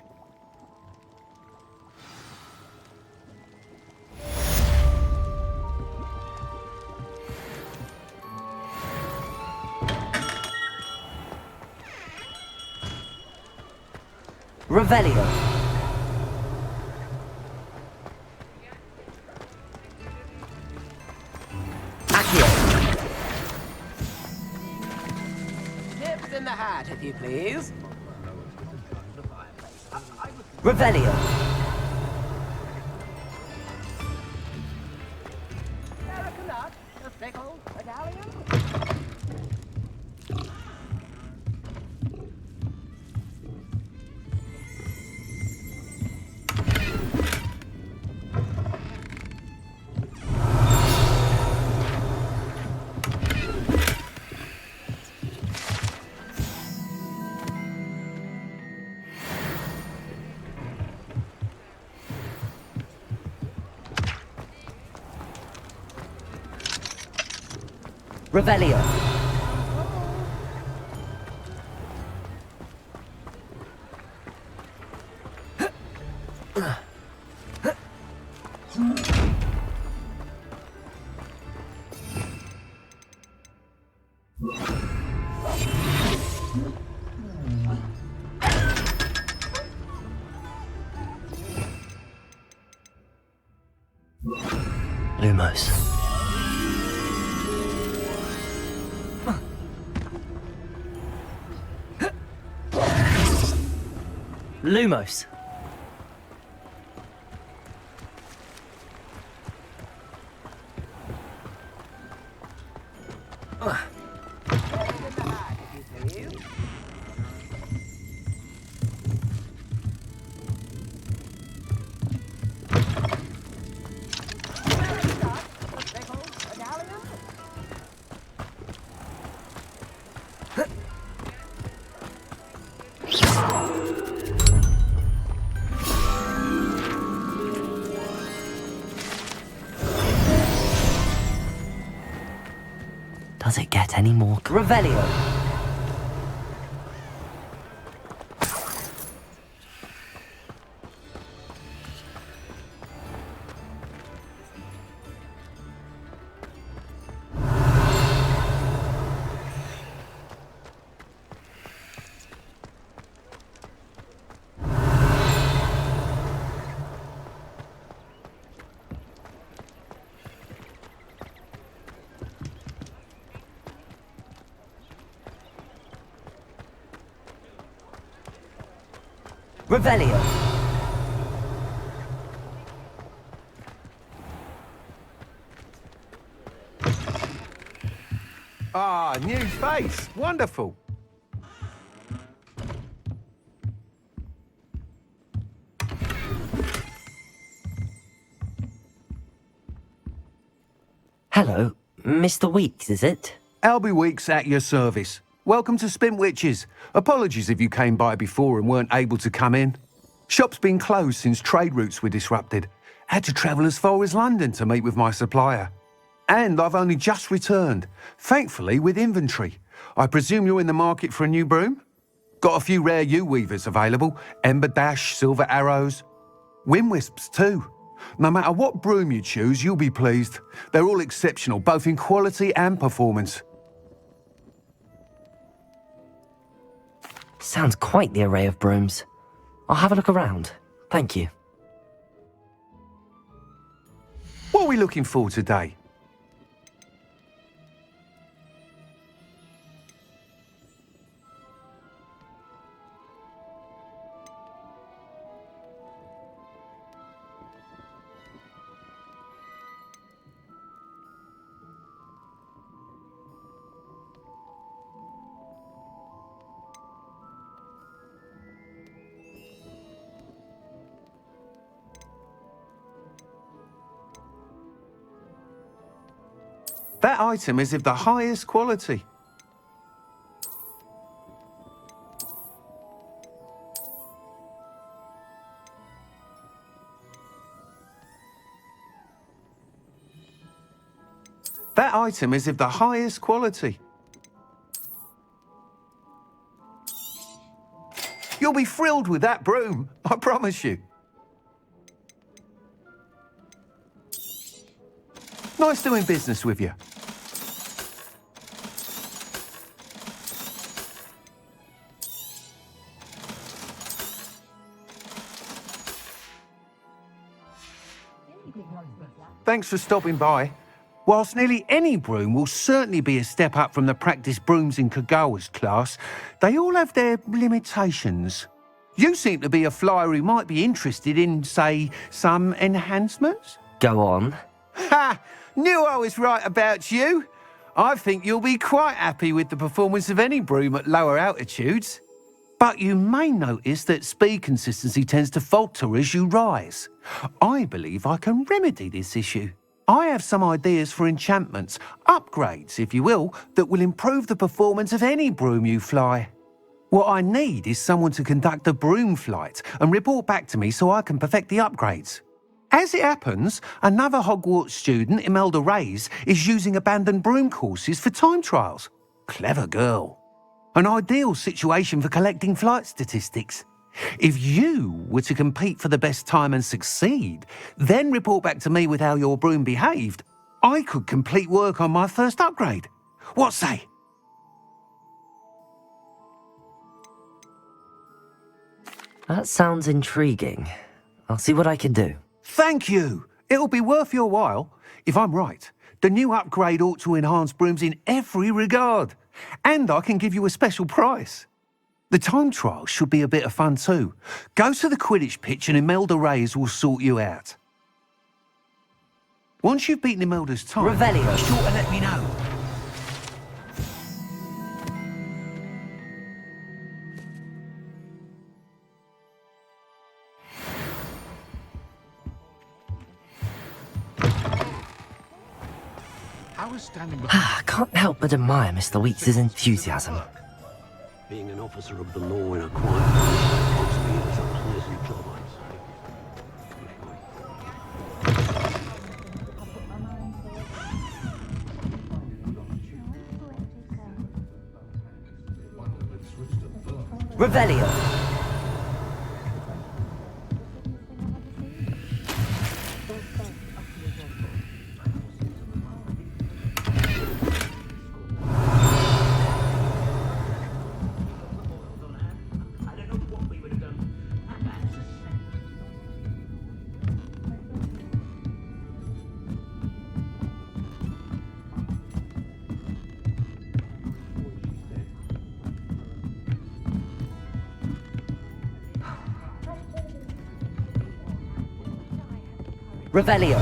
Speaker 1: Revelio. Accio.
Speaker 17: Nips in the hat, if you please.
Speaker 1: Revelio.
Speaker 17: A thick old medallion?
Speaker 1: Revelio. Lumos. Lumos. Does it get any more? Revelio.
Speaker 17: Revelio.
Speaker 21: Ah, new face. Wonderful.
Speaker 1: Hello, Mr. Weeks, is it?
Speaker 21: Albie Weeks at your service. Welcome to Spin Witches. Apologies if you came by before and weren't able to come in. Shop's been closed since trade routes were disrupted. Had to travel as far as London to meet with my supplier. And I've only just returned, thankfully with inventory. I presume you're in the market for a new broom? Got a few rare U-weavers available, Ember Dash, Silver Arrows, Wind Wisps too. No matter what broom you choose, you'll be pleased. They're all exceptional, both in quality and performance.
Speaker 1: Sounds quite the array of brooms. I'll have a look around. Thank you.
Speaker 21: What are we looking for today? That item is of the highest quality. That item is of the highest quality. You'll be thrilled with that broom, I promise you. Nice doing business with you. Thanks for stopping by. Whilst nearly any broom will certainly be a step up from the practice brooms in Kagawa's class, they all have their limitations. You seem to be a flyer who might be interested in, say, some enhancements?
Speaker 1: Go on.
Speaker 21: Ha! Knew I was right about you. I think you'll be quite happy with the performance of any broom at lower altitudes. But you may notice that speed consistency tends to falter as you rise. I believe I can remedy this issue. I have some ideas for enchantments, upgrades, if you will, that will improve the performance of any broom you fly. What I need is someone to conduct a broom flight and report back to me so I can perfect the upgrades. As it happens, another Hogwarts student, Imelda Reyes, is using abandoned broom courses for time trials. Clever girl. An ideal situation for collecting flight statistics. If you were to compete for the best time and succeed, then report back to me with how your broom behaved, I could complete work on my first upgrade. What say?
Speaker 1: That sounds intriguing. I'll see what I can do.
Speaker 21: Thank you. It'll be worth your while. If I'm right, the new upgrade ought to enhance brooms in every regard. And I can give you a special price. The time trial should be a bit of fun too. Go to the Quidditch pitch and Imelda Reyes will sort you out. Once you've beaten Imelda's time,
Speaker 17: Revelio.
Speaker 21: be sure to let me know.
Speaker 1: I can't help but admire Mr. Weeks' enthusiasm.
Speaker 14: Being an officer of the law in a quiet place strikes me as a pleasant job, I'd say.
Speaker 17: Revelio.
Speaker 1: Revelio.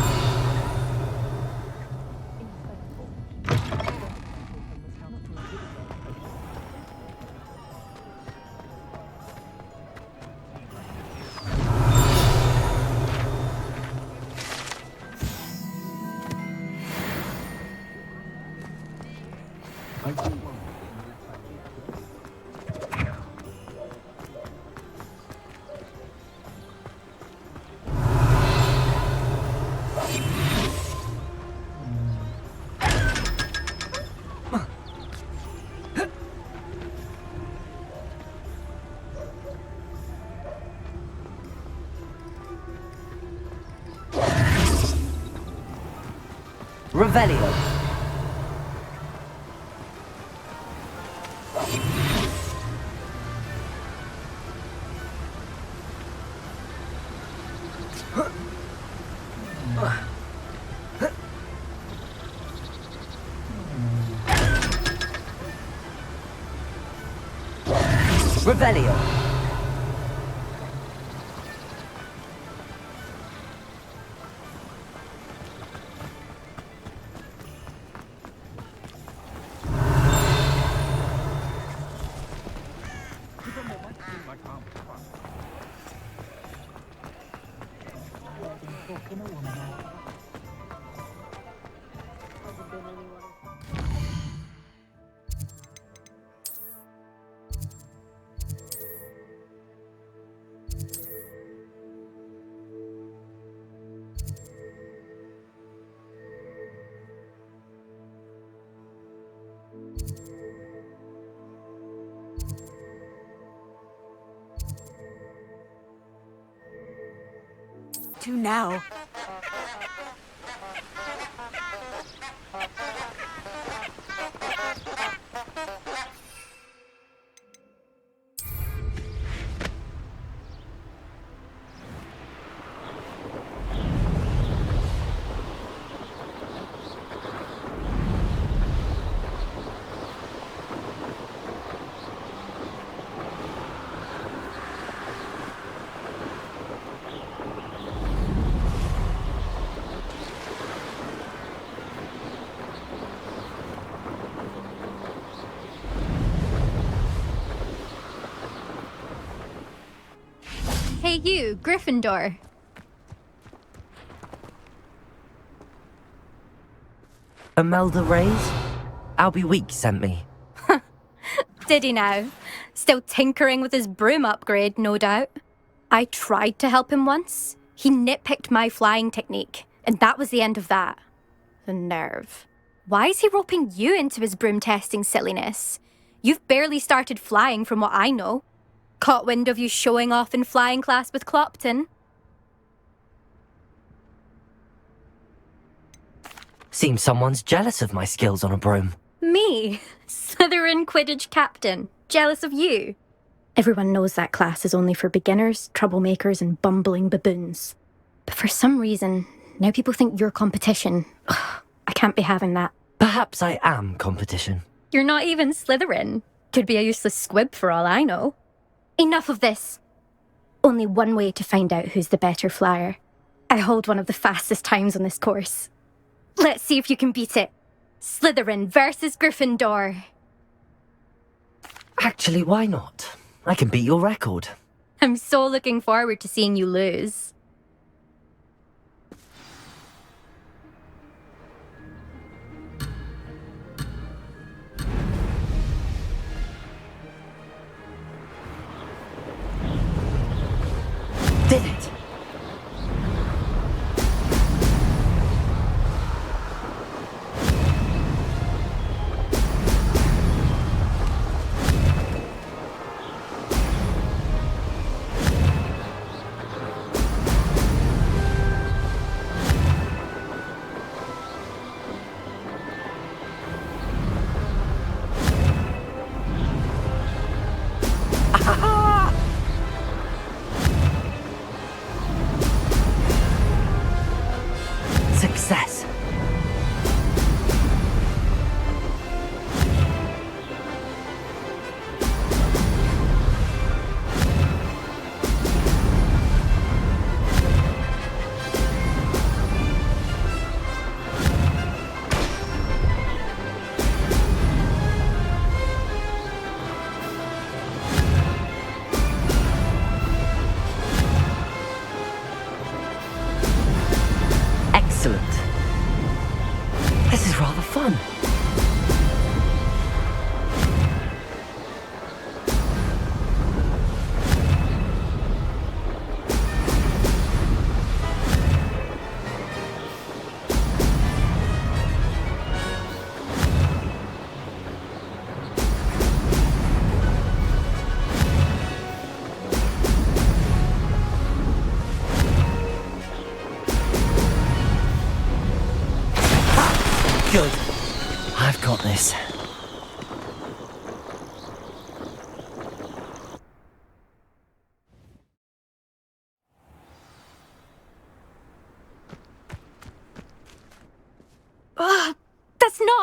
Speaker 1: Revelio. Revelio.
Speaker 11: To now.
Speaker 6: Hey you, Gryffindor.
Speaker 1: Imelda Reyes? Albie Week sent me.
Speaker 6: Did he now? Still tinkering with his broom upgrade, no doubt. I tried to help him once. He nitpicked my flying technique, and that was the end of that. The nerve. Why is he roping you into his broom testing silliness? You've barely started flying from what I know. Caught wind of you showing off in flying class with Clopton.
Speaker 1: Seems someone's jealous of my skills on a broom.
Speaker 6: Me? Slytherin Quidditch captain. Jealous of you? Everyone knows that class is only for beginners, troublemakers, and bumbling baboons. But for some reason, now people think you're competition. Ugh, I can't be having that.
Speaker 1: Perhaps I am competition.
Speaker 6: You're not even Slytherin. Could be a useless squib for all I know. Enough of this. Only one way to find out who's the better flyer. I hold one of the fastest times on this course. Let's see if you can beat it. Slytherin versus Gryffindor.
Speaker 1: Actually, why not? I can beat your record.
Speaker 6: I'm so looking forward to seeing you lose.
Speaker 1: Did it! Success.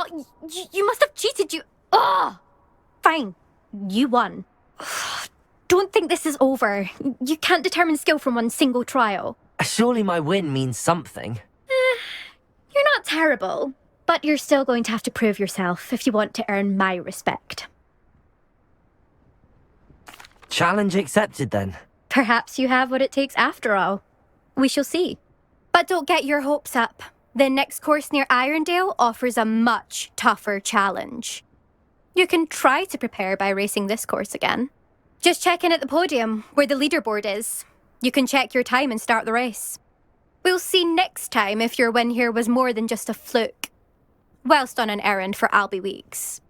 Speaker 6: Oh, you must have cheated, you... Oh! Fine. You won. Don't think this is over. You can't determine skill from one single trial.
Speaker 1: Surely my win means something.
Speaker 6: You're not terrible, but you're still going to have to prove yourself if you want to earn my respect.
Speaker 1: Challenge accepted, then.
Speaker 6: Perhaps you have what it takes after all. We shall see. But don't get your hopes up. The next course near Irondale offers a much tougher challenge. You can try to prepare by racing this course again. Just check in at the podium, where the leaderboard is. You can check your time and start the race. We'll see next time if your win here was more than just a fluke. Whilst on an errand for Albie Weeks.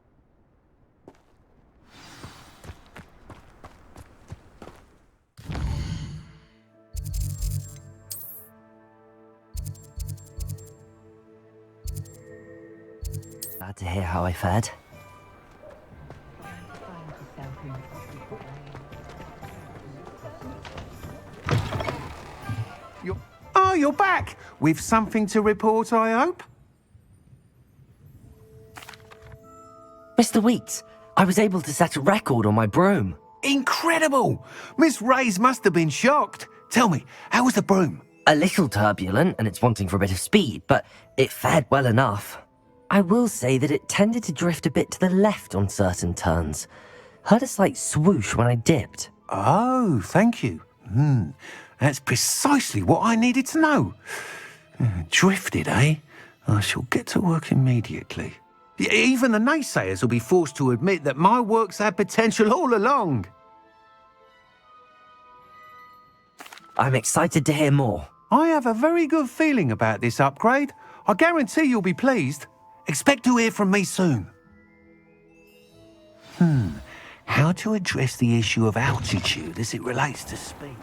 Speaker 1: Glad to hear how I fared.
Speaker 21: You're back! With something to report, I hope?
Speaker 1: Mr. Weeks, I was able to set a record on my broom.
Speaker 21: Incredible! Miss Reyes must have been shocked. Tell me, how was the broom?
Speaker 1: A little turbulent, and it's wanting for a bit of speed, but it fared well enough. I will say that it tended to drift a bit to the left on certain turns. Heard a slight swoosh when I dipped.
Speaker 21: Oh, thank you. That's precisely what I needed to know. Drifted, eh? I shall get to work immediately. Even the naysayers will be forced to admit that my work's had potential all along.
Speaker 1: I'm excited to hear more.
Speaker 21: I have a very good feeling about this upgrade. I guarantee you'll be pleased. Expect to hear from me soon. How to address the issue of altitude as it relates to speed?